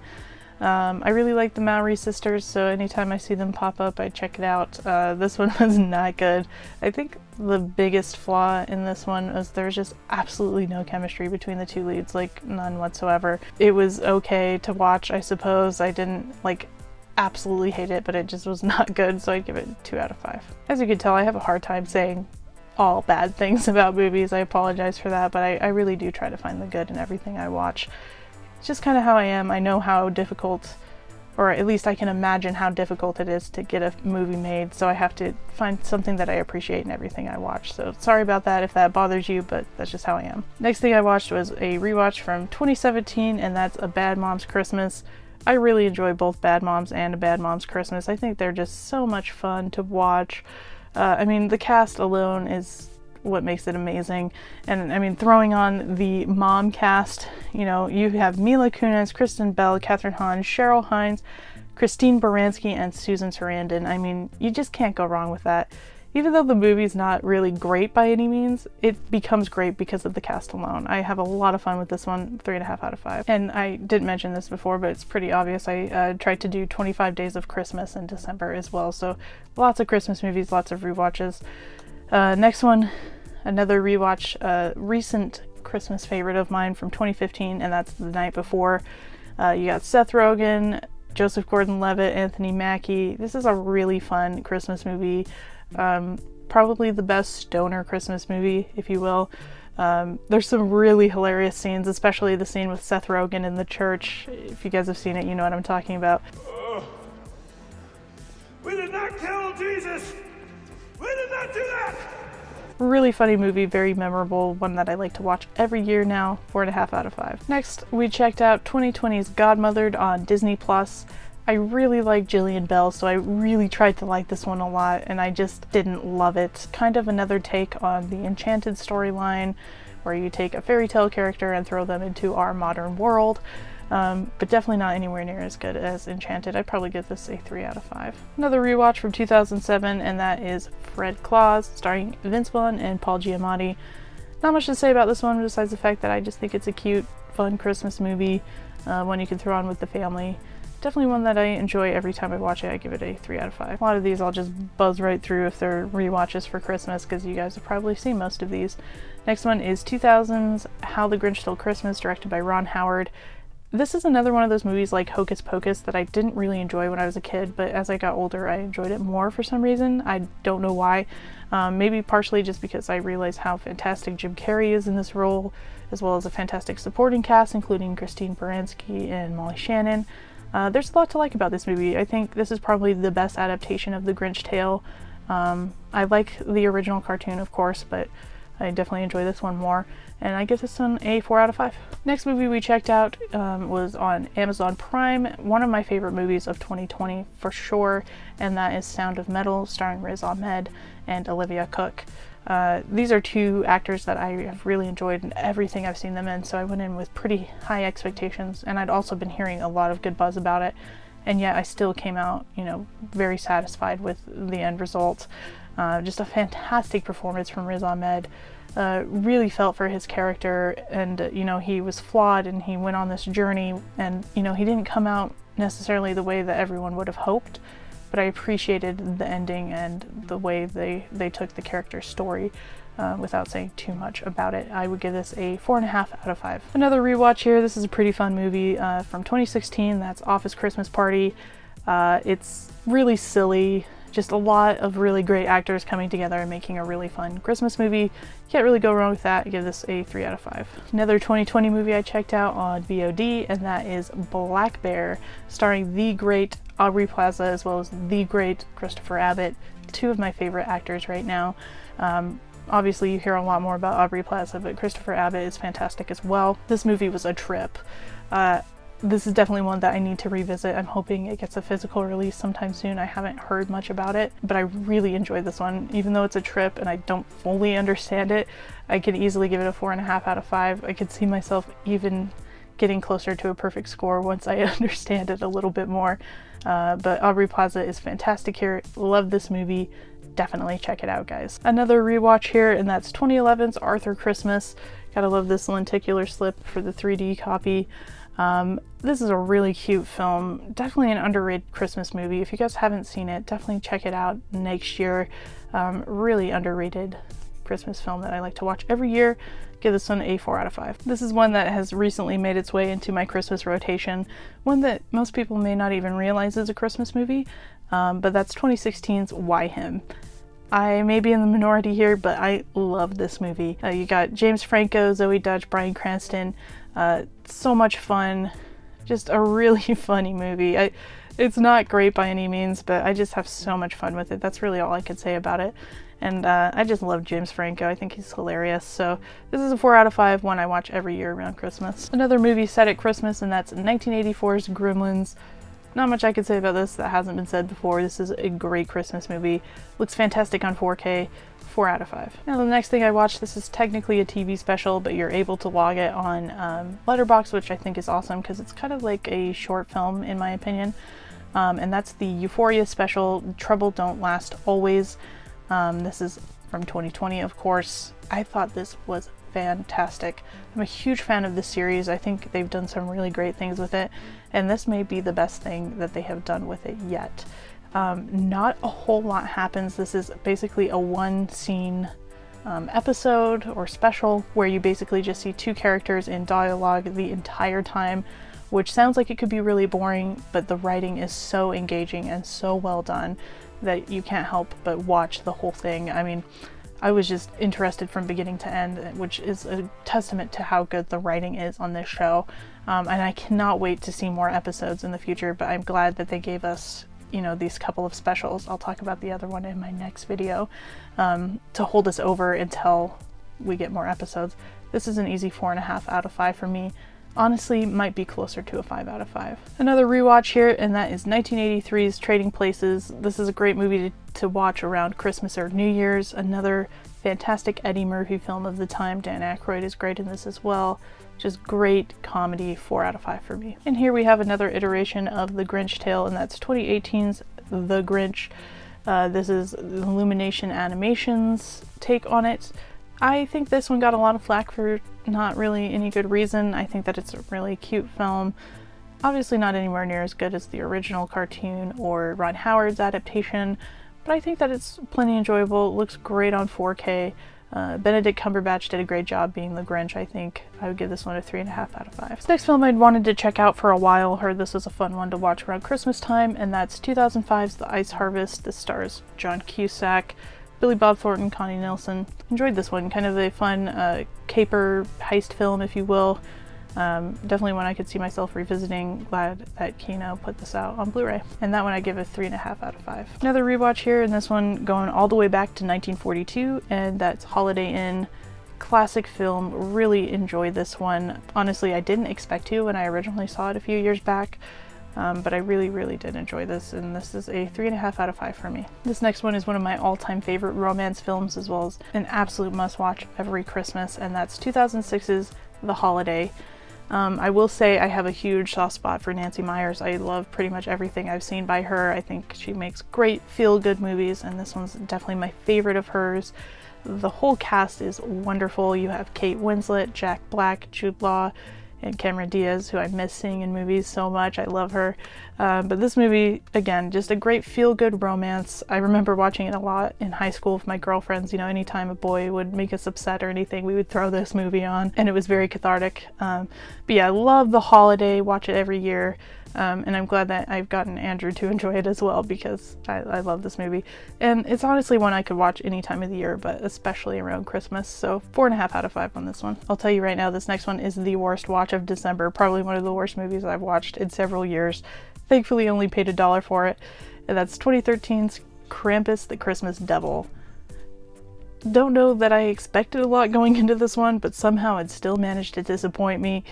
I really like the Mowry sisters, so anytime I see them pop up, I check it out. This one was not good. I think the biggest flaw in this one was there's just absolutely no chemistry between the 2 leads, like none whatsoever. It was okay to watch, I suppose. I didn't like absolutely hate it, but it just was not good, so I'd give it 2 out of 5. As you can tell, I have a hard time saying all bad things about movies. I apologize for that, but I really do try to find the good in everything I watch. It's just kind of how I am. I know how difficult, or at least I can imagine how difficult it is to get a movie made, so I have to find something that I appreciate in everything I watch. So sorry about that if that bothers you, but that's just how I am. Next thing I watched was a rewatch from 2017, and that's A Bad Mom's Christmas. I really enjoy both Bad Moms and A Bad Moms Christmas. I think they're just so much fun to watch. I mean, the cast alone is what makes it amazing. And I mean, throwing on the mom cast, you know, you have Mila Kunis, Kristen Bell, Kathryn Hahn, Cheryl Hines, Christine Baranski, and Susan Sarandon. I mean, you just can't go wrong with that. Even though the movie's not really great by any means, it becomes great because of the cast alone. I have a lot of fun with this one, 3.5 out of 5. And I didn't mention this before, but it's pretty obvious. I tried to do 25 Days of Christmas in December as well, so lots of Christmas movies, lots of rewatches. Next one, another rewatch, recent Christmas favorite of mine from 2015, and that's The Night Before. You got Seth Rogen, Joseph Gordon-Levitt, Anthony Mackie. This is a really fun Christmas movie. Probably the best stoner Christmas movie, if you will. There's some really hilarious scenes, especially the scene with Seth Rogen in the church. If you guys have seen it, you know what I'm talking about. We did not kill Jesus! We did not do that! Really funny movie, very memorable, one that I like to watch every year now, 4.5 out of 5. Next, we checked out 2020's Godmothered on Disney+. I really like Jillian Bell, so I really tried to like this one a lot, and I just didn't love it. Kind of another take on the Enchanted storyline, where you take a fairy tale character and throw them into our modern world, but definitely not anywhere near as good as Enchanted. I'd probably give this a 3 out of 5. Another rewatch from 2007, and that is Fred Claus, starring Vince Vaughn and Paul Giamatti. Not much to say about this one, besides the fact that I just think it's a cute, fun Christmas movie, one you can throw on with the family. Definitely one that I enjoy every time I watch it. I give it a 3 out of 5. A lot of these I'll just buzz right through if they're rewatches for Christmas, because you guys have probably seen most of these. Next one is 2000's How the Grinch Stole Christmas, directed by Ron Howard. This is another one of those movies like Hocus Pocus that I didn't really enjoy when I was a kid, but as I got older I enjoyed it more for some reason. I don't know why. Maybe partially just because I realized how fantastic Jim Carrey is in this role, as well as a fantastic supporting cast including Christine Baranski and Molly Shannon. There's a lot to like about this movie. I think this is probably the best adaptation of The Grinch Tale. I like the original cartoon, of course, but I definitely enjoy this one more, and I give this one a 4 out of 5. Next movie we checked out was on Amazon Prime, one of my favorite movies of 2020 for sure, and that is Sound of Metal, starring Riz Ahmed and Olivia Cooke. These are two actors that I have really enjoyed in everything I've seen them in, so I went in with pretty high expectations, and I'd also been hearing a lot of good buzz about it, and yet I still came out, you know, very satisfied with the end result. Just a fantastic performance from Riz Ahmed. Really felt for his character, and you know, he was flawed and he went on this journey, and you know, he didn't come out necessarily the way that everyone would have hoped, but I appreciated the ending and the way they took the character's story without saying too much about it. I would give this a 4.5 out of 5. Another rewatch here. This is a pretty fun movie from 2016. That's Office Christmas Party. It's really silly. Just a lot of really great actors coming together and making a really fun Christmas movie. Can't really go wrong with that. I give this a 3 out of 5. Another 2020 movie I checked out on VOD, and that is Black Bear, starring the great Aubrey Plaza as well as the great Christopher Abbott, two of my favorite actors right now. Obviously you hear a lot more about Aubrey Plaza, but Christopher Abbott is fantastic as well. This movie was a trip. This is definitely one that I need to revisit. I'm hoping it gets a physical release sometime soon. I haven't heard much about it, but I really enjoyed this one. Even though it's a trip and I don't fully understand it, I could easily give it a 4.5 out of 5. I could see myself even getting closer to a perfect score once I understand it a little bit more. But Aubrey Plaza is fantastic here. Love this movie. Definitely check it out, guys. Another rewatch here, and that's 2011's Arthur Christmas. Gotta love this lenticular slip for the 3D copy. This is a really cute film, definitely an underrated Christmas movie. If you guys haven't seen it, definitely check it out next year. Really underrated Christmas film that I like to watch every year. Give this one a 4 out of 5. This is one that has recently made its way into my Christmas rotation, one that most people may not even realize is a Christmas movie, but that's 2016's Why Him? I may be in the minority here, but I love this movie. You got James Franco, Zoe Dutch, Bryan Cranston. So much fun, Just a really funny movie. It's not great by any means, but I just have so much fun with it. That's really all I could say about it. And I just love James Franco. I think he's hilarious. So this is a 4 out of 5, one I watch every year around Christmas. Another movie set at Christmas, and that's 1984's Gremlins. Not much I could say about this that hasn't been said before. This is a great Christmas movie. Looks fantastic on 4K. 4 out of 5. Now the next thing I watched, this is technically a TV special, but you're able to log it on Letterboxd, which I think is awesome because it's kind of like a short film in my opinion. And that's the Euphoria special, Trouble Don't Last Always. This is from 2020, of course. I thought this was fantastic. I'm a huge fan of this series. I think they've done some really great things with it, and this may be the best thing that they have done with it yet. Not a whole lot happens. This is basically a one scene episode or special where you basically just see two characters in dialogue the entire time, which sounds like it could be really boring, but the writing is so engaging and so well done that you can't help but watch the whole thing. I mean, I was just interested from beginning to end, which is a testament to how good the writing is on this show. And I cannot wait to see more episodes in the future, but I'm glad that they gave us, you know, these couple of specials. I'll talk about the other one in my next video, to hold us over until we get more episodes. This is an easy 4.5 out of 5 for me. Honestly, might be closer to a 5 out of 5. Another rewatch here, and that is 1983's Trading Places. This is a great movie to watch around Christmas or New Year's. Another fantastic Eddie Murphy film of the time. Dan Aykroyd is great in this as well. Just great comedy, 4 out of 5 for me. And here we have another iteration of The Grinch Tale, and that's 2018's The Grinch. This is Illumination Animation's take on it. I think this one got a lot of flack for not really any good reason. I think that it's a really cute film. Obviously not anywhere near as good as the original cartoon or Ron Howard's adaptation, but I think that it's plenty enjoyable. It looks great on 4K. Benedict Cumberbatch did a great job being the Grinch. I think I would give this one a 3.5 out of 5. This next film I'd wanted to check out for a while. Heard this was a fun one to watch around Christmas time, and that's 2005's The Ice Harvest. This stars John Cusack, Billy Bob Thornton, Connie Nielsen. Enjoyed this one. Kind of a fun caper heist film, if you will. Definitely one I could see myself revisiting. Glad that Kino put this out on Blu-ray. And that one I give a 3.5 out of 5. Another rewatch here, and this one going all the way back to 1942, and that's Holiday Inn. Classic film. Really enjoyed this one. Honestly, I didn't expect to when I originally saw it a few years back. But I really did enjoy this, and this is a 3.5 out of 5 for me. This next one is one of my all-time favorite romance films, as well as an absolute must-watch every Christmas, and that's 2006's The Holiday. I will say I have a huge soft spot for Nancy Meyers. I love pretty much everything I've seen by her. I think she makes great feel-good movies, and this one's definitely my favorite of hers. The whole cast is wonderful. You have Kate Winslet, Jack Black, Jude Law, and Cameron Diaz, who I miss seeing in movies so much. I love her. But this movie, again, just a great feel-good romance. I remember watching it a lot in high school with my girlfriends. You know, anytime a boy would make us upset or anything, we would throw this movie on, and it was very cathartic. But yeah, I love The Holiday, watch it every year. And I'm glad that I've gotten Andrew to enjoy it as well, because I love this movie. And it's honestly one I could watch any time of the year, but especially around Christmas. So 4.5 out of 5 on this one. I'll tell you right now, this next one is the worst watch of December. Probably one of the worst movies I've watched in several years. Thankfully only paid $1 for it. And that's 2013's Krampus the Christmas Devil. Don't know that I expected a lot going into this one, but somehow it still managed to disappoint me.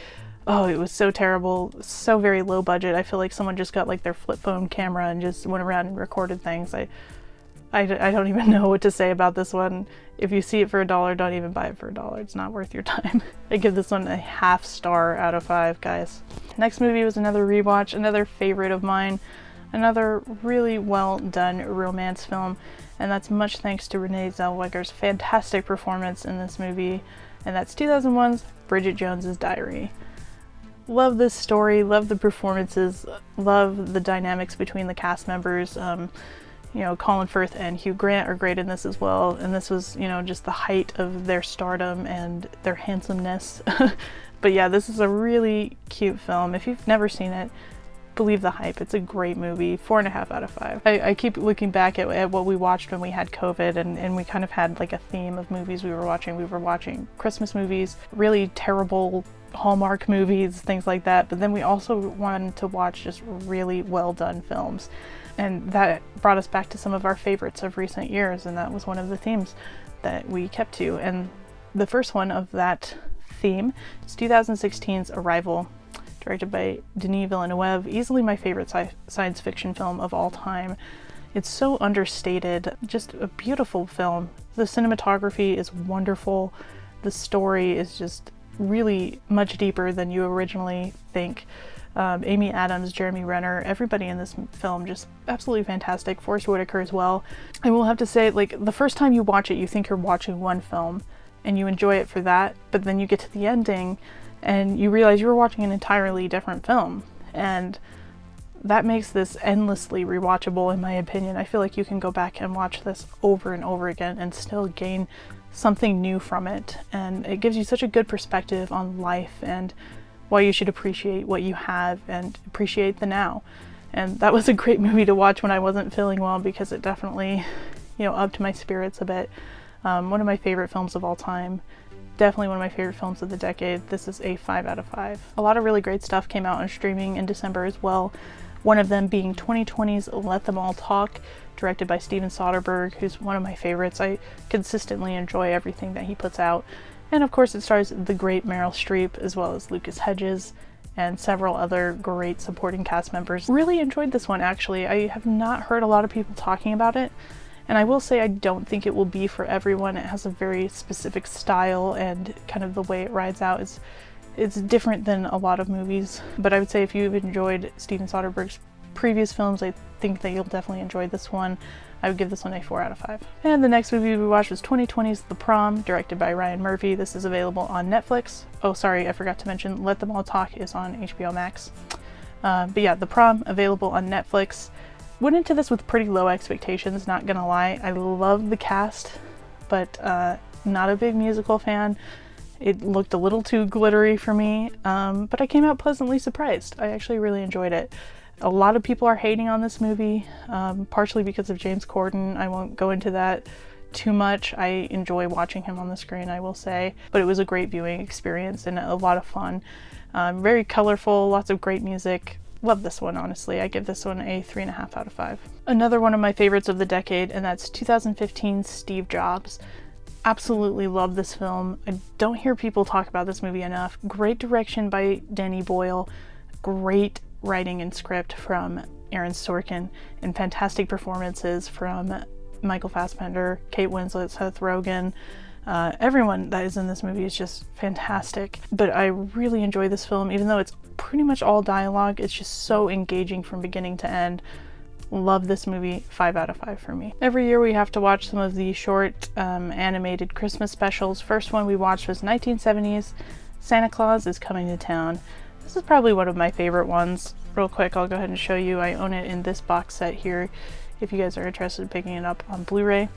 Oh, it was so terrible, so very low budget. I feel like someone just got like their flip phone camera and just went around and recorded things. I don't even know what to say about this one. If you see it for $1, don't even buy it for $1. It's not worth your time. I give this one a 0.5 star out of 5, guys. Next movie was another rewatch, another favorite of mine, another really well done romance film, and that's much thanks to Renee Zellweger's fantastic performance in this movie, and that's 2001's Bridget Jones's Diary. Love this story, love the performances, love the dynamics between the cast members. You know, Colin Firth and Hugh Grant are great in this as well, and this was, you know, just the height of their stardom and their handsomeness. But yeah, this is a really cute film. If you've never seen it, believe the hype. It's a great movie. 4.5 out of 5. I keep looking back at what we watched when we had COVID, and we kind of had like a theme of movies we were watching. We were watching Christmas movies, really terrible Hallmark movies, things like that, but then we also wanted to watch just really well done films, and that brought us back to some of our favorites of recent years, and that was one of the themes that we kept to. And the first one of that theme is 2016's Arrival, directed by Denis Villeneuve, easily my favorite science fiction film of all time. It's so understated, just a beautiful film. The cinematography is wonderful. The story is just really much deeper than you originally think. Amy Adams, Jeremy Renner, everybody in this film just absolutely fantastic. Forest Whitaker as well. I will have to say, like, the first time you watch it, you think you're watching one film and you enjoy it for that, but then you get to the ending and you realize you were watching an entirely different film, and that makes this endlessly rewatchable in my opinion. I feel like you can go back and watch this over and over again and still gain something new from it, and it gives you such a good perspective on life and why you should appreciate what you have and appreciate the now. And that was a great movie to watch when I wasn't feeling well, because it definitely, upped my spirits a bit. One of my favorite films of all time, definitely one of my favorite films of the decade. This is a 5 out of 5. A lot of really great stuff came out on streaming in December as well, one of them being 2020's Let Them All Talk, directed by Steven Soderbergh, who's one of my favorites. I consistently enjoy everything that he puts out. And of course it stars the great Meryl Streep, as well as Lucas Hedges and several other great supporting cast members. Really enjoyed this one, actually. I have not heard a lot of people talking about it, and I will say I don't think it will be for everyone. It has a very specific style, and kind of the way it rides out is it's different than a lot of movies. But I would say if you've enjoyed Steven Soderbergh's previous films, I think that you'll definitely enjoy this one. I would give this one a 4 out of 5. And the next movie we watched was 2020's The Prom, directed by Ryan Murphy. This is available on Netflix. Oh, sorry, I forgot to mention Let Them All Talk is on HBO Max. But yeah, The Prom, available on Netflix. Went into this with pretty low expectations, not gonna lie. I love the cast, but not a big musical fan. It looked a little too glittery for me, but I came out pleasantly surprised. I actually really enjoyed it. A lot of people are hating on this movie, partially because of James Corden. I won't go into that too much. I enjoy watching him on the screen, I will say, but it was a great viewing experience and a lot of fun. Very colorful, lots of great music. Love this one, honestly. I give this one a 3.5 out of 5. Another one of my favorites of the decade, and that's 2015's Steve Jobs. Absolutely love this film. I don't hear people talk about this movie enough. Great direction by Danny Boyle. Great writing and script from Aaron Sorkin, and fantastic performances from Michael Fassbender, Kate Winslet, Seth Rogen. Everyone that is in this movie is just fantastic. But I really enjoy this film, even though it's pretty much all dialogue. It's just so engaging from beginning to end. Love this movie. 5 out of 5 for me. Every year we have to watch some of the short animated Christmas specials. First one we watched was 1970's Santa Claus is Coming to Town. This is probably one of my favorite ones. Real quick, I'll go ahead and show you. I own it in this box set here, if you guys are interested in picking it up on Blu-ray.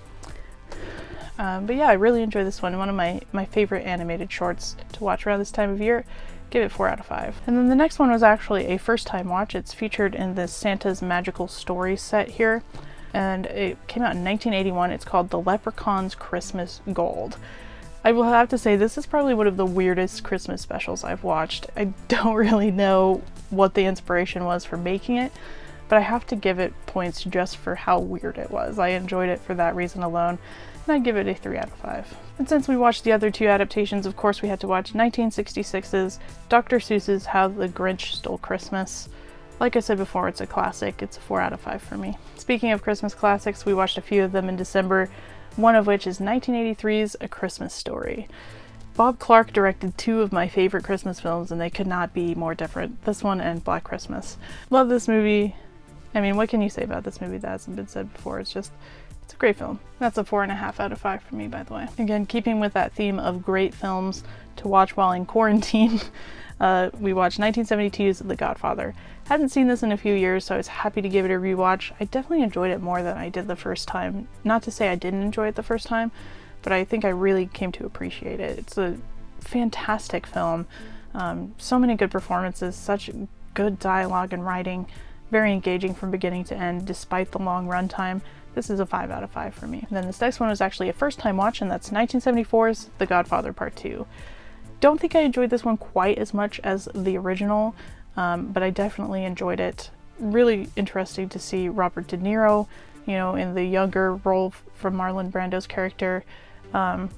But yeah, I really enjoy this one. One of my favorite animated shorts to watch around this time of year. Give it 4 out of 5. And then the next one was actually a first time watch. It's featured in the Santa's Magical Stories set here, and it came out in 1981. It's called The Leprechaun's Christmas Gold. I will have to say this is probably one of the weirdest Christmas specials I've watched. I don't really know what the inspiration was for making it, but I have to give it points just for how weird it was. I enjoyed it for that reason alone, and I'd give it a 3 out of 5. And since we watched the other two adaptations, of course we had to watch 1966's Dr. Seuss's How the Grinch Stole Christmas. Like I said before, it's a classic. It's a 4 out of 5 for me. Speaking of Christmas classics, we watched a few of them in December, one of which is 1983's A Christmas Story. Bob Clark directed two of my favorite Christmas films, and they could not be more different. This one and Black Christmas. Love this movie. I mean, what can you say about this movie that hasn't been said before? It's a great film. That's a 4.5 out of 5 for me, by the way. Again, keeping with that theme of great films to watch while in quarantine, we watched 1972's The Godfather. Hadn't seen this in a few years, so I was happy to give it a rewatch. I definitely enjoyed it more than I did the first time. Not to say I didn't enjoy it the first time, but I think I really came to appreciate it. It's a fantastic film. So many good performances, such good dialogue and writing, very engaging from beginning to end despite the long runtime. This is a 5 out of 5 for me. And then this next one was actually a first time watch, and that's 1974's The Godfather Part 2. Don't think I enjoyed this one quite as much as the original, but I definitely enjoyed it. Really interesting to see Robert De Niro, you know, in the younger role from Marlon Brando's character, you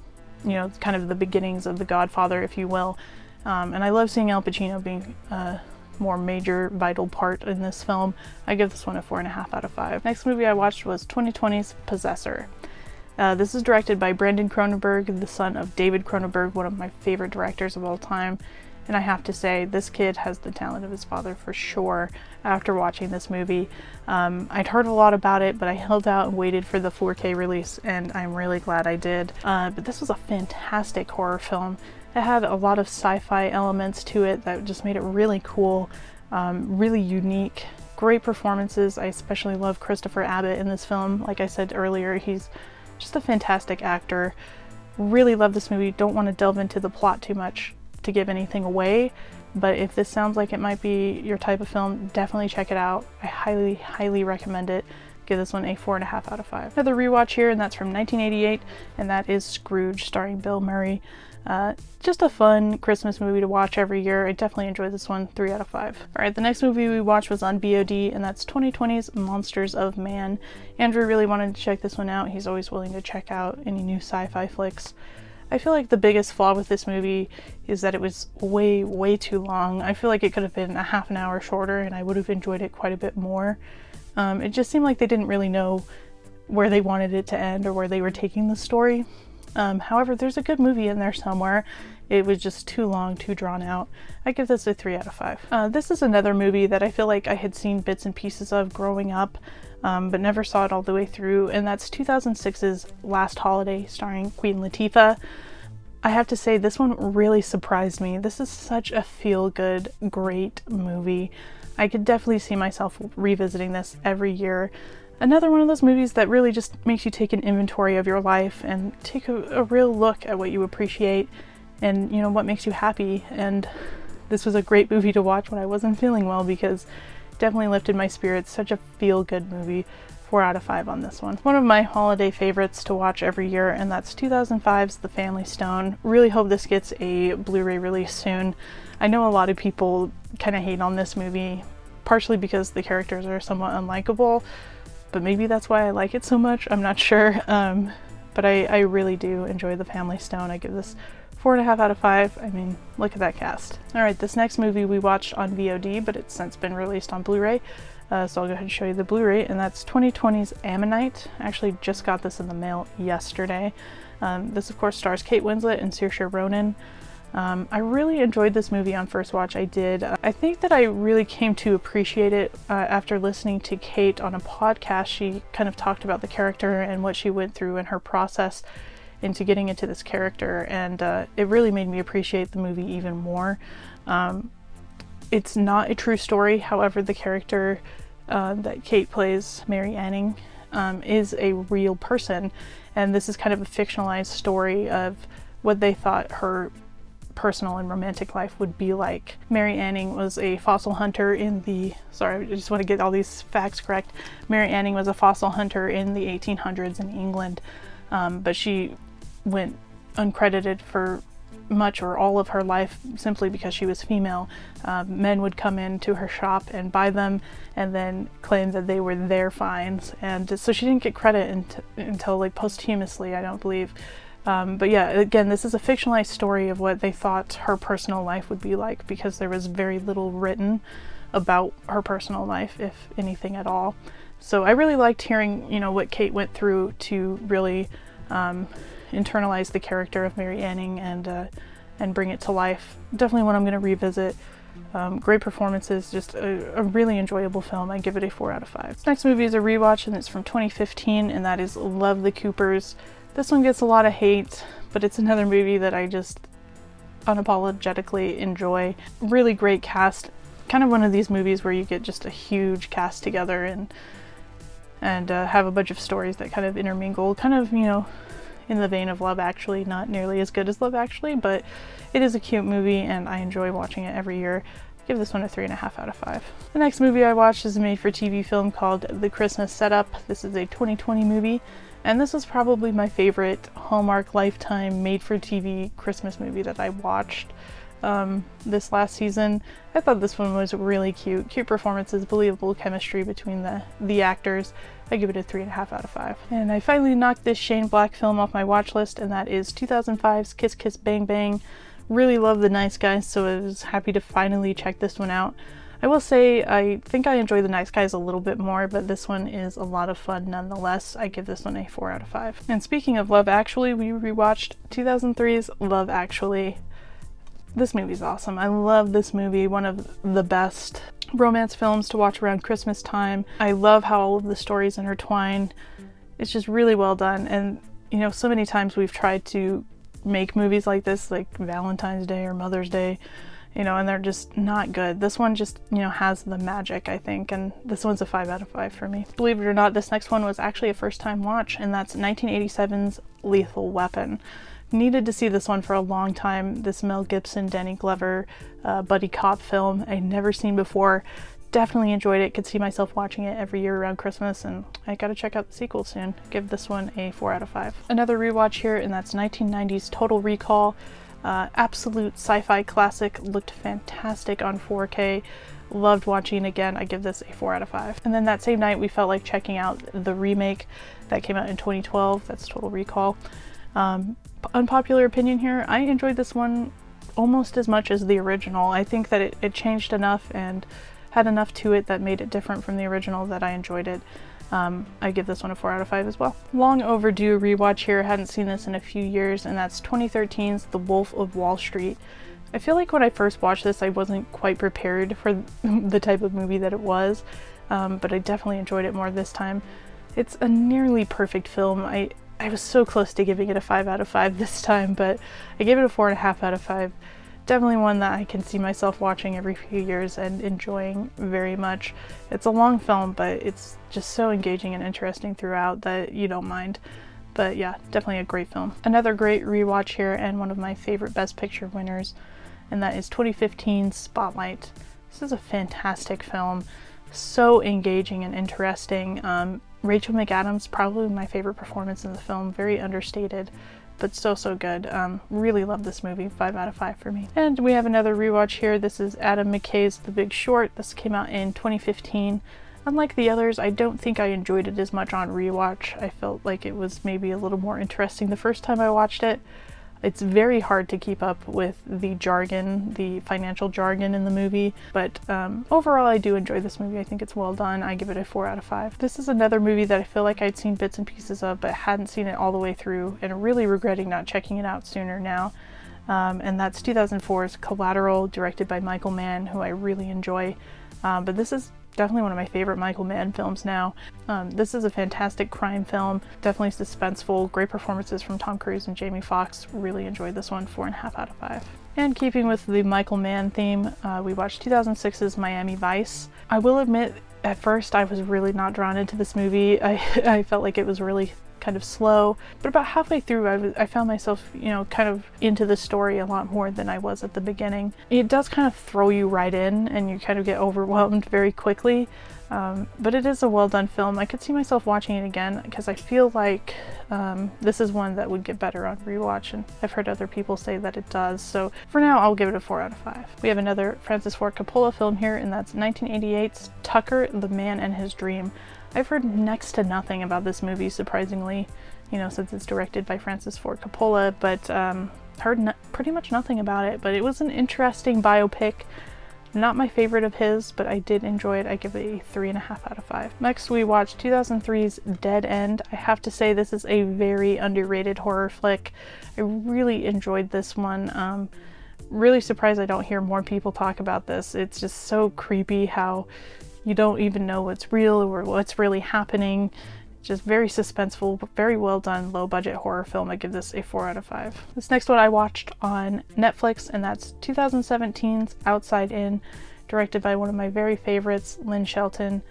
know, kind of the beginnings of The Godfather, if you will. And I love seeing Al Pacino being a more major, vital part in this film. I give this one a 4.5 out of 5. Next movie I watched was 2020's Possessor. This is directed by Brandon Cronenberg, the son of David Cronenberg, one of my favorite directors of all time. And I have to say, this kid has the talent of his father for sure after watching this movie. I'd heard a lot about it, but I held out and waited for the 4K release, and I'm really glad I did. But this was a fantastic horror film. It had a lot of sci-fi elements to it that just made it really cool, really unique. Great performances. I especially love Christopher Abbott in this film. Like I said earlier, he's just a fantastic actor. Really love this movie. Don't want to delve into the plot too much to give anything away, but if this sounds like it might be your type of film, definitely check it out. I highly recommend it. Give this one a 4.5 out of 5. Another rewatch here, and that's from 1988, and that is Scrooge, starring Bill Murray. Just a fun Christmas movie to watch every year. I definitely enjoyed this one. 3 out of 5. Alright, the next movie we watched was on VOD, and that's 2020's Monsters of Man. Andrew really wanted to check this one out. He's always willing to check out any new sci-fi flicks. I feel like the biggest flaw with this movie is that it was way too long. I feel like it could have been a half an hour shorter and I would have enjoyed it quite a bit more. It just seemed like they didn't really know where they wanted it to end or where they were taking the story. However, there's a good movie in there somewhere. It was just too long, too drawn out. I give this a 3 out of 5. This is another movie that I feel like I had seen bits and pieces of growing up, but never saw it all the way through, and that's 2006's Last Holiday, starring Queen Latifah. I have to say, this one really surprised me. This is such a feel-good, great movie. I could definitely see myself revisiting this every year. Another one of those movies that really just makes you take an inventory of your life and take a real look at what you appreciate and, you know, what makes you happy. And this was a great movie to watch when I wasn't feeling well, because it definitely lifted my spirits. Such a feel-good movie. 4 out of 5 on this one. One of my holiday favorites to watch every year, and that's 2005's The Family Stone. Really hope this gets a Blu-ray release soon. I know a lot of people kind of hate on this movie, partially because the characters are somewhat unlikable, but maybe that's why I like it so much. I'm not sure. But I really do enjoy The Family Stone. I give this 4.5 out of 5. I mean, look at that cast. Alright, this next movie we watched on VOD, but it's since been released on Blu-ray. So I'll go ahead and show you the Blu-ray, and that's 2020's Ammonite. I actually just got this in the mail yesterday. This of course stars Kate Winslet and Saoirse Ronan. I really enjoyed this movie on first watch. I did. I think that I really came to appreciate it after listening to Kate on a podcast. She kind of talked about the character and what she went through and her process into getting into this character, and it really made me appreciate the movie even more. It's not a true story, however, the character that Kate plays, Mary Anning, is a real person, and this is kind of a fictionalized story of what they thought her personal and romantic life would be like. Mary Anning was a fossil hunter in the, sorry, I just want to get all these facts correct. Mary Anning was a fossil hunter in the 1800s in England, but she went uncredited for much or all of her life simply because she was female. Men would come into her shop and buy them and then claim that they were their finds, and so she didn't get credit until like posthumously, I don't believe. But yeah, again, this is a fictionalized story of what they thought her personal life would be like, because there was very little written about her personal life, if anything at all. So I really liked hearing, you know, what Kate went through to really internalize the character of Mary Anning and bring it to life. Definitely one I'm going to revisit. Great performances, just a really enjoyable film. I give it a 4 out of 5. This next movie is a rewatch, and it's from 2015, and that is Love the Coopers. This one gets a lot of hate, but it's another movie that I just unapologetically enjoy. Really great cast. Kind of one of these movies where you get just a huge cast together and have a bunch of stories that kind of intermingle, kind of, you know, in the vein of Love Actually. Not nearly as good as Love Actually, but it is a cute movie and I enjoy watching it every year. I Give this one a 3.5 out of 5. The next movie I watched is a made-for-TV film called The Christmas Setup. This is a 2020 movie, and this was probably my favorite Hallmark Lifetime made-for-TV Christmas movie that I watched this last season. I thought this one was really cute. Cute performances, believable chemistry between the actors. I give it a 3.5 out of 5. And I finally knocked this Shane Black film off my watch list, and that is 2005's Kiss Kiss Bang Bang. Really love The Nice Guys, so I was happy to finally check this one out. I will say I think I enjoy The Nice Guys a little bit more, but this one is a lot of fun nonetheless. I give this one a 4 out of 5. And speaking of Love Actually, we rewatched 2003's Love Actually. This movie's awesome. I love this movie, one of the best romance films to watch around Christmas time. I love how all of the stories intertwine. It's just really well done, and you know, so many times we've tried to make movies like this, like Valentine's Day or Mother's Day, you know, and they're just not good. This one just, you know, has the magic, I think, and this one's a 5 out of 5 for me. Believe it or not, this next one was actually a first-time watch, and that's 1987's Lethal Weapon. Needed to see this one for a long time. This Mel Gibson, Danny Glover buddy cop film I'd never seen before. Definitely enjoyed it. Could see myself watching it every year around Christmas, and I gotta check out the sequel soon. Give this one a 4 out of 5. Another rewatch here, and that's 1990's Total Recall. Absolute sci-fi classic. Looked fantastic on 4K. Loved watching it again. I give this a 4 out of 5. And then that same night we felt like checking out the remake that came out in 2012. That's Total Recall. Unpopular opinion here, I enjoyed this one almost as much as the original. I think that it changed enough and had enough to it that made it different from the original that I enjoyed it. I give this one a 4 out of 5 as well. Long overdue rewatch here, hadn't seen this in a few years, and that's 2013's The Wolf of Wall Street. I feel like when I first watched this I wasn't quite prepared for the type of movie that it was, but I definitely enjoyed it more this time. It's a nearly perfect film. I was so close to giving it a 5 out of 5 this time, but I gave it a 4.5 out of 5. Definitely one that I can see myself watching every few years and enjoying very much. It's a long film, but it's just so engaging and interesting throughout that you don't mind. But yeah, definitely a great film. Another great rewatch here, and one of my favorite Best Picture winners, and that is 2015's Spotlight. This is a fantastic film. So engaging and interesting. Rachel McAdams, probably my favorite performance in the film. Very understated, but so good. Really love this movie. 5 out of 5 for me. And we have another rewatch here. This is Adam McKay's The Big Short. This came out in 2015. Unlike the others, I don't think I enjoyed it as much on rewatch. I felt like it was maybe a little more interesting the first time I watched it. It's very hard to keep up with the jargon, the financial jargon in the movie, but overall I do enjoy this movie. I think it's well done. I give it a 4 out of 5. This is another movie that I feel like I'd seen bits and pieces of, but hadn't seen it all the way through, and really regretting not checking it out sooner now. And that's 2004's Collateral, directed by Michael Mann, who I really enjoy. But this is definitely one of my favorite Michael Mann films now. This is a fantastic crime film, definitely suspenseful, great performances from Tom Cruise and Jamie Foxx. Really enjoyed this one, 4.5 out of 5. And keeping with the Michael Mann theme, we watched 2006's Miami Vice. I will admit, at first I was really not drawn into this movie. I felt like it was really kind of slow, but about halfway through I found myself, you know, kind of into the story a lot more than I was at the beginning. It does kind of throw you right in and you kind of get overwhelmed very quickly, but it is a well done film. I could see myself watching it again because I feel like this is one that would get better on rewatch, and I've heard other people say that it does, so for now I'll give it a 4 out of 5. We have another Francis Ford Coppola film here, and that's 1988's Tucker, the Man and His Dream. I've heard next to nothing about this movie, surprisingly, you know, since it's directed by Francis Ford Coppola, but heard pretty much nothing about it. But it was an interesting biopic. Not my favorite of his, but I did enjoy it. I give it a 3.5 out of 5. Next, we watched 2003's Dead End. I have to say this is a very underrated horror flick. I really enjoyed this one. Really surprised I don't hear more people talk about this. It's just so creepy how you don't even know what's real or what's really happening. Just very suspenseful, but very well done, low budget horror film. I give this a 4 out of 5. This next one I watched on Netflix, and that's 2017's Outside In, directed by one of my very favorites, Lynn Shelton.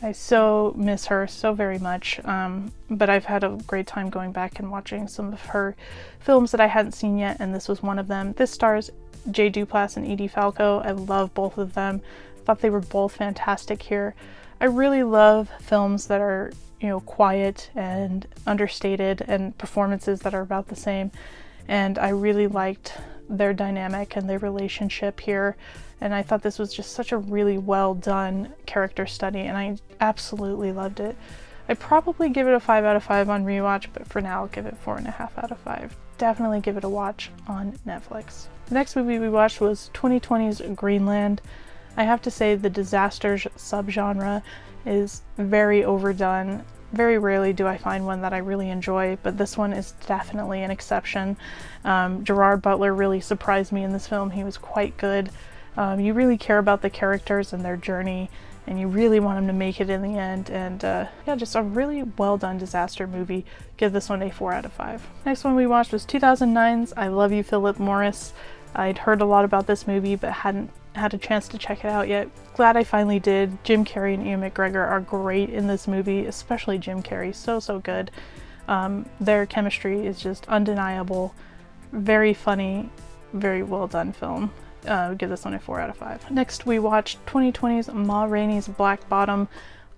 I so miss her so very much, but I've had a great time going back and watching some of her films that I hadn't seen yet, and this was one of them. This stars Jay Duplass and Edie Falco. I love both of them. Thought they were both fantastic here. I really love films that are, you know, quiet and understated and performances that are about the same. And I really liked their dynamic and their relationship here. And I thought this was just such a really well done character study, and I absolutely loved it. I'd probably give it a 5 out of 5 on rewatch, but for now I'll give it 4.5 out of 5. Definitely give it a watch on Netflix. The next movie we watched was 2020's Greenland. I have to say the disasters subgenre is very overdone. Very rarely do I find one that I really enjoy, but this one is definitely an exception. Gerard Butler really surprised me in this film. He was quite good. You really care about the characters and their journey, and you really want them to make it in the end. And yeah, just a really well done disaster movie. Give this one a 4 out of 5. Next one we watched was 2009's I Love You, Philip Morris. I'd heard a lot about this movie, but hadn't had a chance to check it out yet. Glad I finally did. Jim Carrey and Ewan McGregor are great in this movie, especially Jim Carrey. So good. Their chemistry is just undeniable. Very funny, very well done film. Give this one a 4 out of 5. Next we watched 2020's Ma Rainey's Black Bottom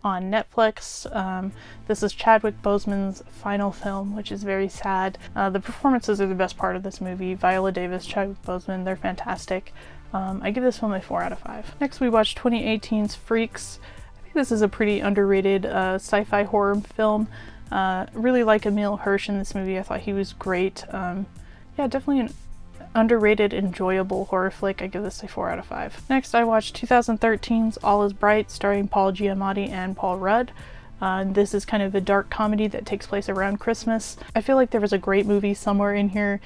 on Netflix. This is Chadwick Boseman's final film, which is very sad. The performances are the best part of this movie. Viola Davis, Chadwick Boseman, they're fantastic. I give this film a 4 out of 5. Next we watched 2018's Freaks. I think this is a pretty underrated sci-fi horror film. Really like Emile Hirsch in this movie. I thought he was great. Yeah, definitely an underrated, enjoyable horror flick. I give this a 4 out of 5. Next I watched 2013's All Is Bright, starring Paul Giamatti and Paul Rudd. This is kind of a dark comedy that takes place around Christmas. I feel like there was a great movie somewhere in here.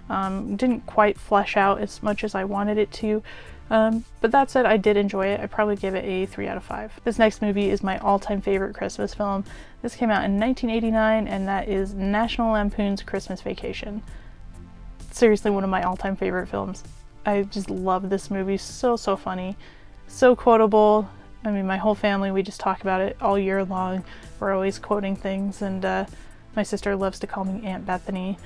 Didn't quite flesh out as much as I wanted it to, but that said, I did enjoy it. I'd probably give it a 3 out of 5. This next movie is my all-time favorite Christmas film. This came out in 1989, and that is National Lampoon's Christmas Vacation. Seriously, one of my all-time favorite films. I just love this movie. So funny, so quotable. I mean, my whole family, we just talk about it all year long. We're always quoting things, and my sister loves to call me Aunt Bethany.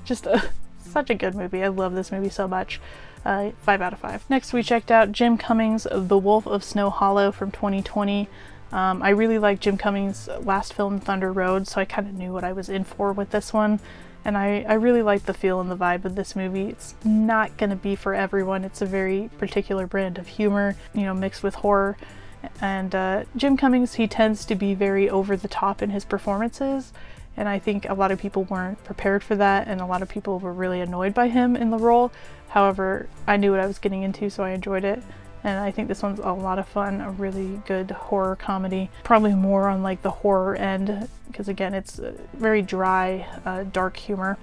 Such a good movie. I love this movie so much. 5 out of 5. Next we checked out Jim Cummings' The Wolf of Snow Hollow from 2020. I really liked Jim Cummings' last film, Thunder Road, so I kind of knew what I was in for with this one. And I really like the feel and the vibe of this movie. It's not going to be for everyone. It's a very particular brand of humor, you know, mixed with horror. And Jim Cummings, he tends to be very over the top in his performances. And I think a lot of people weren't prepared for that, and a lot of people were really annoyed by him in the role. However, I knew what I was getting into, so I enjoyed it. And I think this one's a lot of fun, a really good horror comedy. Probably more on like the horror end, because again, it's very dry, dark humor.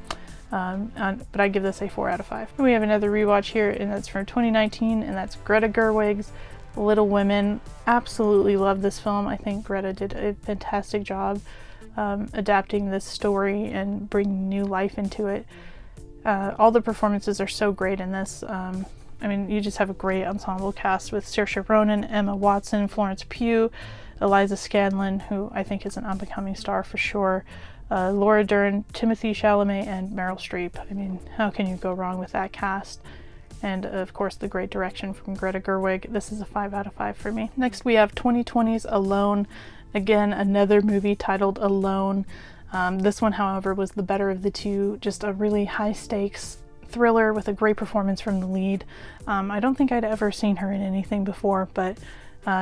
But I give this a 4 out of 5. We have another rewatch here, and that's from 2019, and that's Greta Gerwig's Little Women. Absolutely love this film. I think Greta did a fantastic job adapting this story and bringing new life into it. All the performances are so great in this. I mean, you just have a great ensemble cast with Saoirse Ronan, Emma Watson, Florence Pugh, Eliza Scanlon, who I think is an up-and-coming star for sure, Laura Dern, Timothée Chalamet, and Meryl Streep. I mean, how can you go wrong with that cast? And of course, the great direction from Greta Gerwig. This is a 5 out of 5 for me. Next, we have 2020's Alone. Again, another movie titled Alone. This one, however, was the better of the two. Just a really high-stakes thriller with a great performance from the lead. I don't think I'd ever seen her in anything before, but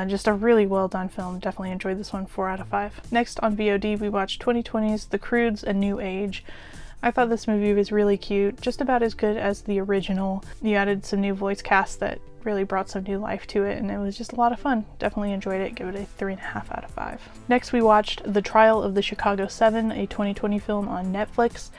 just a really well done film. Definitely enjoyed this one. 4 out of 5. Next on VOD we watched 2020's The Croods: A New Age. I thought this movie was really cute, just about as good as the original. You added some new voice casts that really brought some new life to it, and it was just a lot of fun. Definitely enjoyed it. Give it a 3.5 out of 5. Next we watched The Trial of the Chicago 7, a 2020 film on Netflix.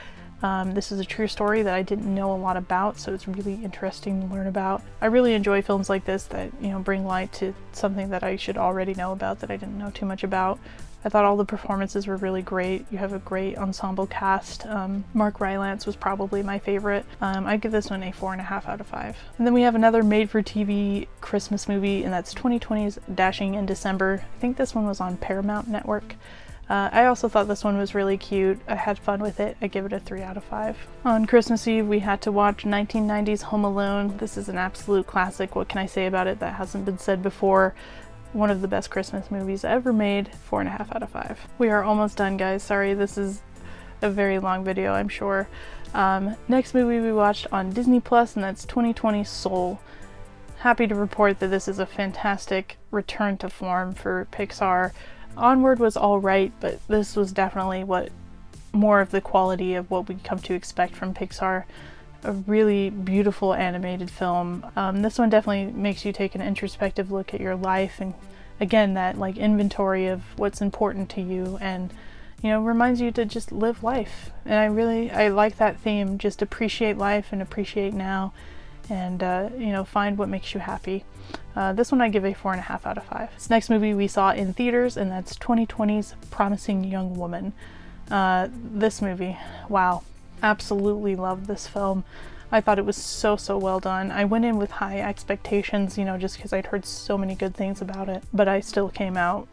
This is a true story that I didn't know a lot about, so it's really interesting to learn about. I really enjoy films like this that, you know, bring light to something that I should already know about that I didn't know too much about. I thought all the performances were really great. You have a great ensemble cast. Mark Rylance was probably my favorite. I give this one a 4.5 out of 5. And then we have another made-for-TV Christmas movie, and that's 2020's Dashing in December. I think this one was on Paramount Network. I also thought this one was really cute. I had fun with it. I give it a 3 out of 5. On Christmas Eve, we had to watch 1990's Home Alone. This is an absolute classic. What can I say about it that hasn't been said before? One of the best Christmas movies ever made. 4.5 out of 5. We are almost done, guys. Sorry, this is a very long video, I'm sure. Next movie we watched on Disney Plus, and that's 2020's Soul. Happy to report that this is a fantastic return to form for Pixar. Onward was alright, but this was definitely more of the quality of what we come to expect from Pixar. A really beautiful animated film. This one definitely makes you take an introspective look at your life, and again, that like inventory of what's important to you, and you know, reminds you to just live life. And I like that theme. Just appreciate life and appreciate now, and you know, find what makes you happy. This one I give a 4.5 out of 5. This next movie we saw in theaters, and that's 2020's Promising Young Woman. This movie, wow, absolutely loved this film. I thought it was so well done. I went in with high expectations, you know, just because I'd heard so many good things about it, but I still came out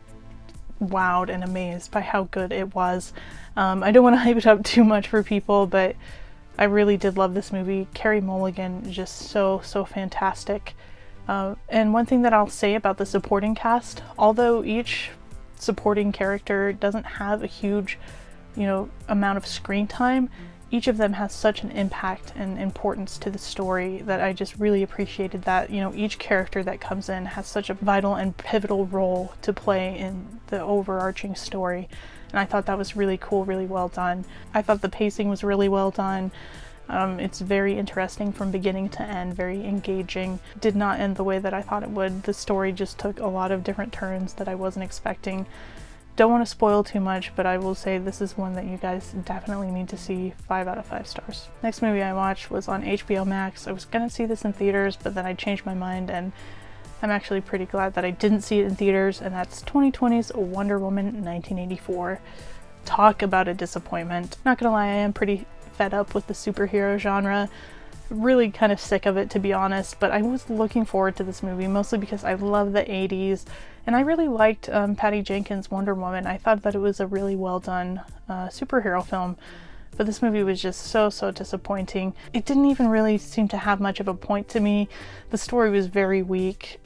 wowed and amazed by how good it was. I don't want to hype it up too much for people, but I really did love this movie. Carey Mulligan, just so fantastic. And one thing that I'll say about the supporting cast, although each supporting character doesn't have a huge, you know, amount of screen time, each of them has such an impact and importance to the story that I just really appreciated that, you know, each character that comes in has such a vital and pivotal role to play in the overarching story. And I thought that was really cool, really well done. I thought the pacing was really well done. It's very interesting from beginning to end, very engaging. Did not end the way that I thought it would. The story just took a lot of different turns that I wasn't expecting. Don't want to spoil too much, but I will say this is one that you guys definitely need to see. 5 out of 5 stars. Next movie I watched was on HBO Max. I was gonna see this in theaters, but then I changed my mind, and I'm actually pretty glad that I didn't see it in theaters, and that's 2020's Wonder Woman 1984. Talk about a disappointment. Not gonna lie, I am pretty fed up with the superhero genre. Really kind of sick of it, to be honest, but I was looking forward to this movie mostly because I love the 80s, and I really liked Patty Jenkins' Wonder Woman. I thought that it was a really well done superhero film, but this movie was just so disappointing. It didn't even really seem to have much of a point to me. The story was very weak.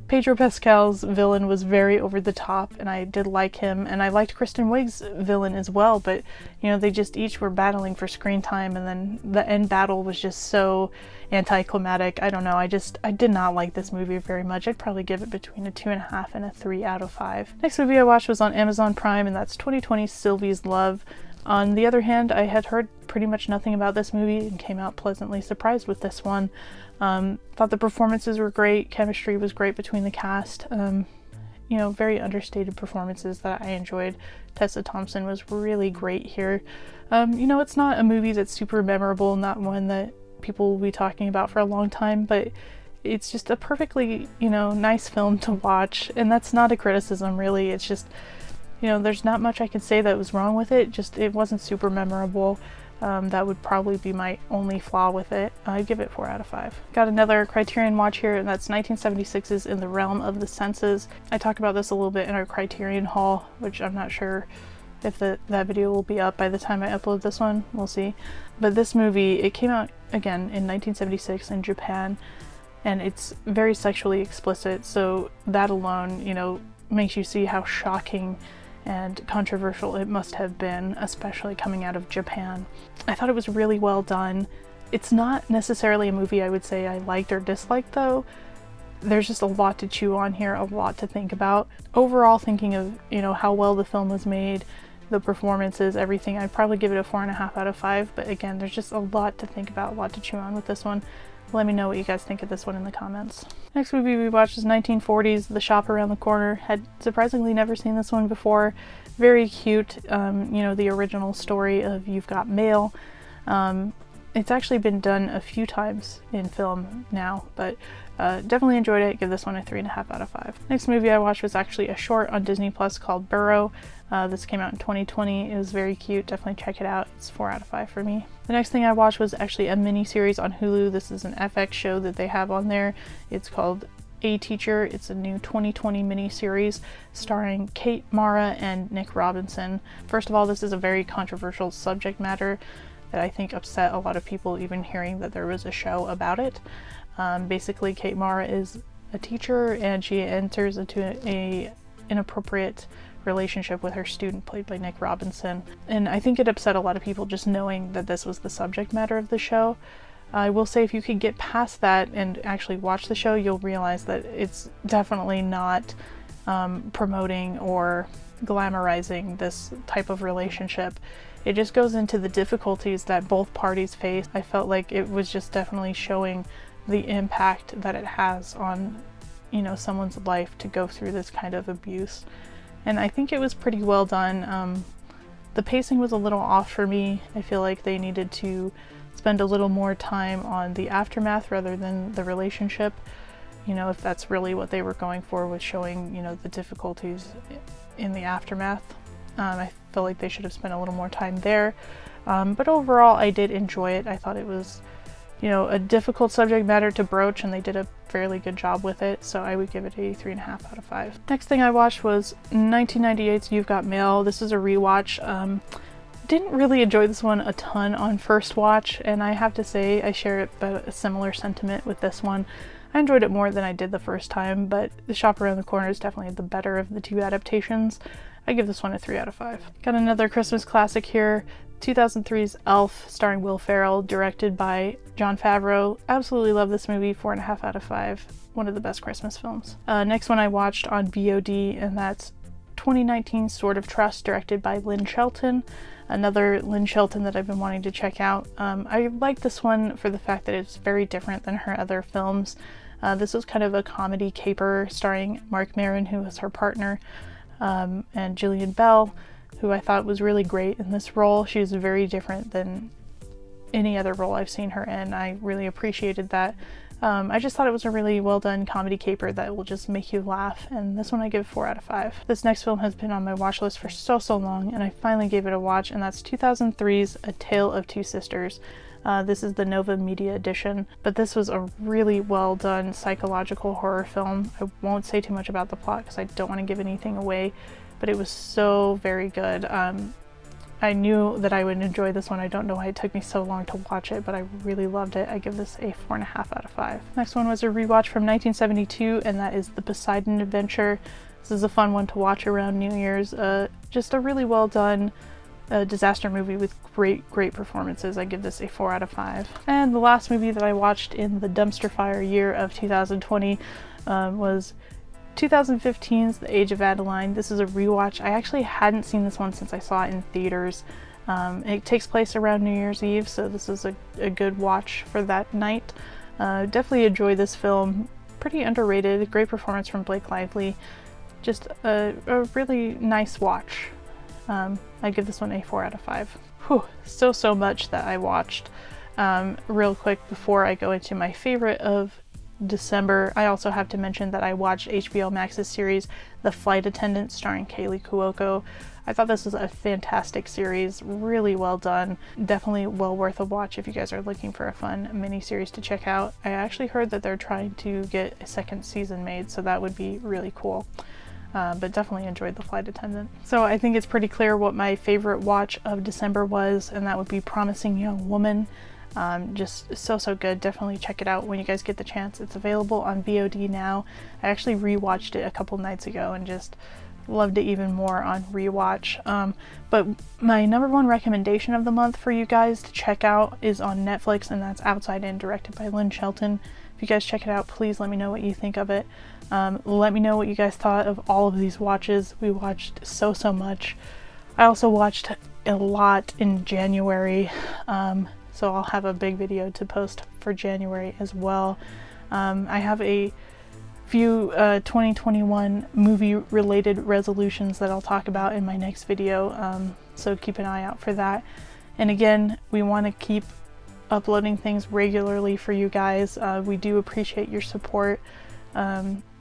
Pedro Pascal's villain was very over the top, and I did like him, and I liked Kristen Wiig's villain as well, but you know, they just each were battling for screen time, and then the end battle was just so anticlimactic. I don't know, I did not like this movie very much. I'd probably give it between a 2.5 and a 3 out of 5. Next movie I watched was on Amazon Prime, and that's 2020's Sylvie's Love. On the other hand, I had heard pretty much nothing about this movie and came out pleasantly surprised with this one. Thought the performances were great, chemistry was great between the cast. You know, very understated performances that I enjoyed. Tessa Thompson was really great here. You know, it's not a movie that's super memorable, not one that people will be talking about for a long time, but it's just a perfectly, you know, nice film to watch, and that's not a criticism really. It's just, you know, there's not much I could say that was wrong with it, just it wasn't super memorable. That would probably be my only flaw with it. I'd give it 4 out of 5. Got another Criterion watch here, and that's 1976's In the Realm of the Senses. I talked about this a little bit in our Criterion haul, which I'm not sure if that video will be up by the time I upload this one. We'll see. But this movie, it came out again in 1976 in Japan, and it's very sexually explicit, so that alone, you know, makes you see how shocking and controversial it must have been, especially coming out of Japan. I thought it was really well done. It's not necessarily a movie I would say I liked or disliked though. There's just a lot to chew on here, a lot to think about. Overall, thinking of, you know, how well the film was made, the performances, everything, I'd probably give it a 4.5 out of 5, but again, there's just a lot to think about, a lot to chew on with this one. Let me know what you guys think of this one in the comments. Next movie we watched is 1940's The Shop Around the Corner. Had surprisingly never seen this one before. Very cute, you know, the original story of You've Got Mail. It's actually been done a few times in film now, but definitely enjoyed it. Give this one a 3.5 out of 5. Next movie I watched was actually a short on Disney Plus called Burrow. This came out in 2020. It was very cute. Definitely check it out. It's 4 out of 5 for me. The next thing I watched was actually a mini series on Hulu. This is an FX show that they have on there. It's called A Teacher. It's a new 2020 miniseries starring Kate Mara and Nick Robinson. First of all, this is a very controversial subject matter that I think upset a lot of people even hearing that there was a show about it. Basically, Kate Mara is a teacher and she enters into a inappropriate relationship with her student played by Nick Robinson. And I think it upset a lot of people just knowing that this was the subject matter of the show. I will say if you could get past that and actually watch the show, you'll realize that it's definitely not promoting or glamorizing this type of relationship. It just goes into the difficulties that both parties face. I felt like it was just definitely showing the impact that it has on, you know, someone's life to go through this kind of abuse. And I think it was pretty well done. The pacing was a little off for me. I feel like they needed to spend a little more time on the aftermath rather than the relationship. You know, if that's really what they were going for with showing, you know, the difficulties in the aftermath. I feel like they should have spent a little more time there. But overall, I did enjoy it. I thought it was, you know, a difficult subject matter to broach, and they did a fairly good job with it, so I would give it a 3.5 out of 5. Next thing I watched was 1998's You've Got Mail. This is a rewatch. Didn't really enjoy this one a ton on first watch, and I have to say I share a similar sentiment with this one. I enjoyed it more than I did the first time, but The Shop Around the Corner is definitely the better of the two adaptations. I give this one a 3 out of 5. Got another Christmas classic here, 2003's Elf, starring Will Ferrell, directed by Jon Favreau. Absolutely love this movie, 4.5 out of 5. One of the best Christmas films. Next one I watched on VOD, and that's 2019 Sword of Trust, directed by Lynn Shelton. Another Lynn Shelton that I've been wanting to check out. I like this one for the fact that it's very different than her other films. This was kind of a comedy caper starring Marc Maron, who was her partner, and Jillian Bell, who I thought was really great in this role. She's very different than any other role I've seen her in. I really appreciated that. I just thought it was a really well done comedy caper that will just make you laugh, and this one I give 4 out of 5. This next film has been on my watch list for so long, and I finally gave it a watch, and that's 2003's A Tale of Two Sisters. This is the Nova Media edition, but this was a really well done psychological horror film. I won't say too much about the plot because I don't want to give anything away, but it was so very good. I knew that I would enjoy this one. I don't know why it took me so long to watch it, but I really loved it. I give this a 4.5 out of 5. Next one was a rewatch from 1972, and that is The Poseidon Adventure. This is a fun one to watch around New Year's. Just a really well done disaster movie with great performances. I give this a 4 out of 5. And the last movie that I watched in the dumpster fire year of 2020 was 2015's The Age of Adeline. This is a rewatch. I actually hadn't seen this one since I saw it in theaters. It takes place around New Year's Eve, so this is a good watch for that night. Definitely enjoy this film. Pretty underrated. Great performance from Blake Lively. Just a really nice watch. I give this one a 4 out of 5. Whew, so much that I watched. Real quick before I go into my favorite of December, I also have to mention that I watched HBO Max's series The Flight Attendant, starring Kaley Cuoco. I thought this was a fantastic series, really well done. Definitely well worth a watch if you guys are looking for a fun mini-series to check out. I actually heard that they're trying to get a second season made, so that would be really cool. But definitely enjoyed The Flight Attendant. So I think it's pretty clear what my favorite watch of December was, and that would be Promising Young Woman. Just so good. Definitely check it out when you guys get the chance. It's available on VOD now. I actually rewatched it a couple nights ago and just loved it even more on rewatch. But my number one recommendation of the month for you guys to check out is on Netflix, and that's Outside In, directed by Lynn Shelton. If you guys check it out, please let me know what you think of it. Let me know what you guys thought of all of these watches. We watched so much. I also watched a lot in January, so I'll have a big video to post for January as well. I have a few 2021 movie related resolutions that I'll talk about in my next video, so keep an eye out for that. And again, we want to keep uploading things regularly for you guys. We do appreciate your support.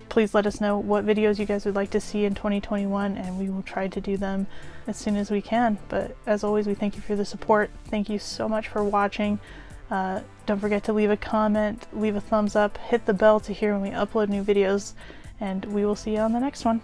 Please let us know what videos you guys would like to see in 2021, and we will try to do them as soon as we can. But as always, we thank you for the support. Thank you so much for watching. Don't forget to leave a comment, leave a thumbs up, hit the bell to hear when we upload new videos, and we will see you on the next one.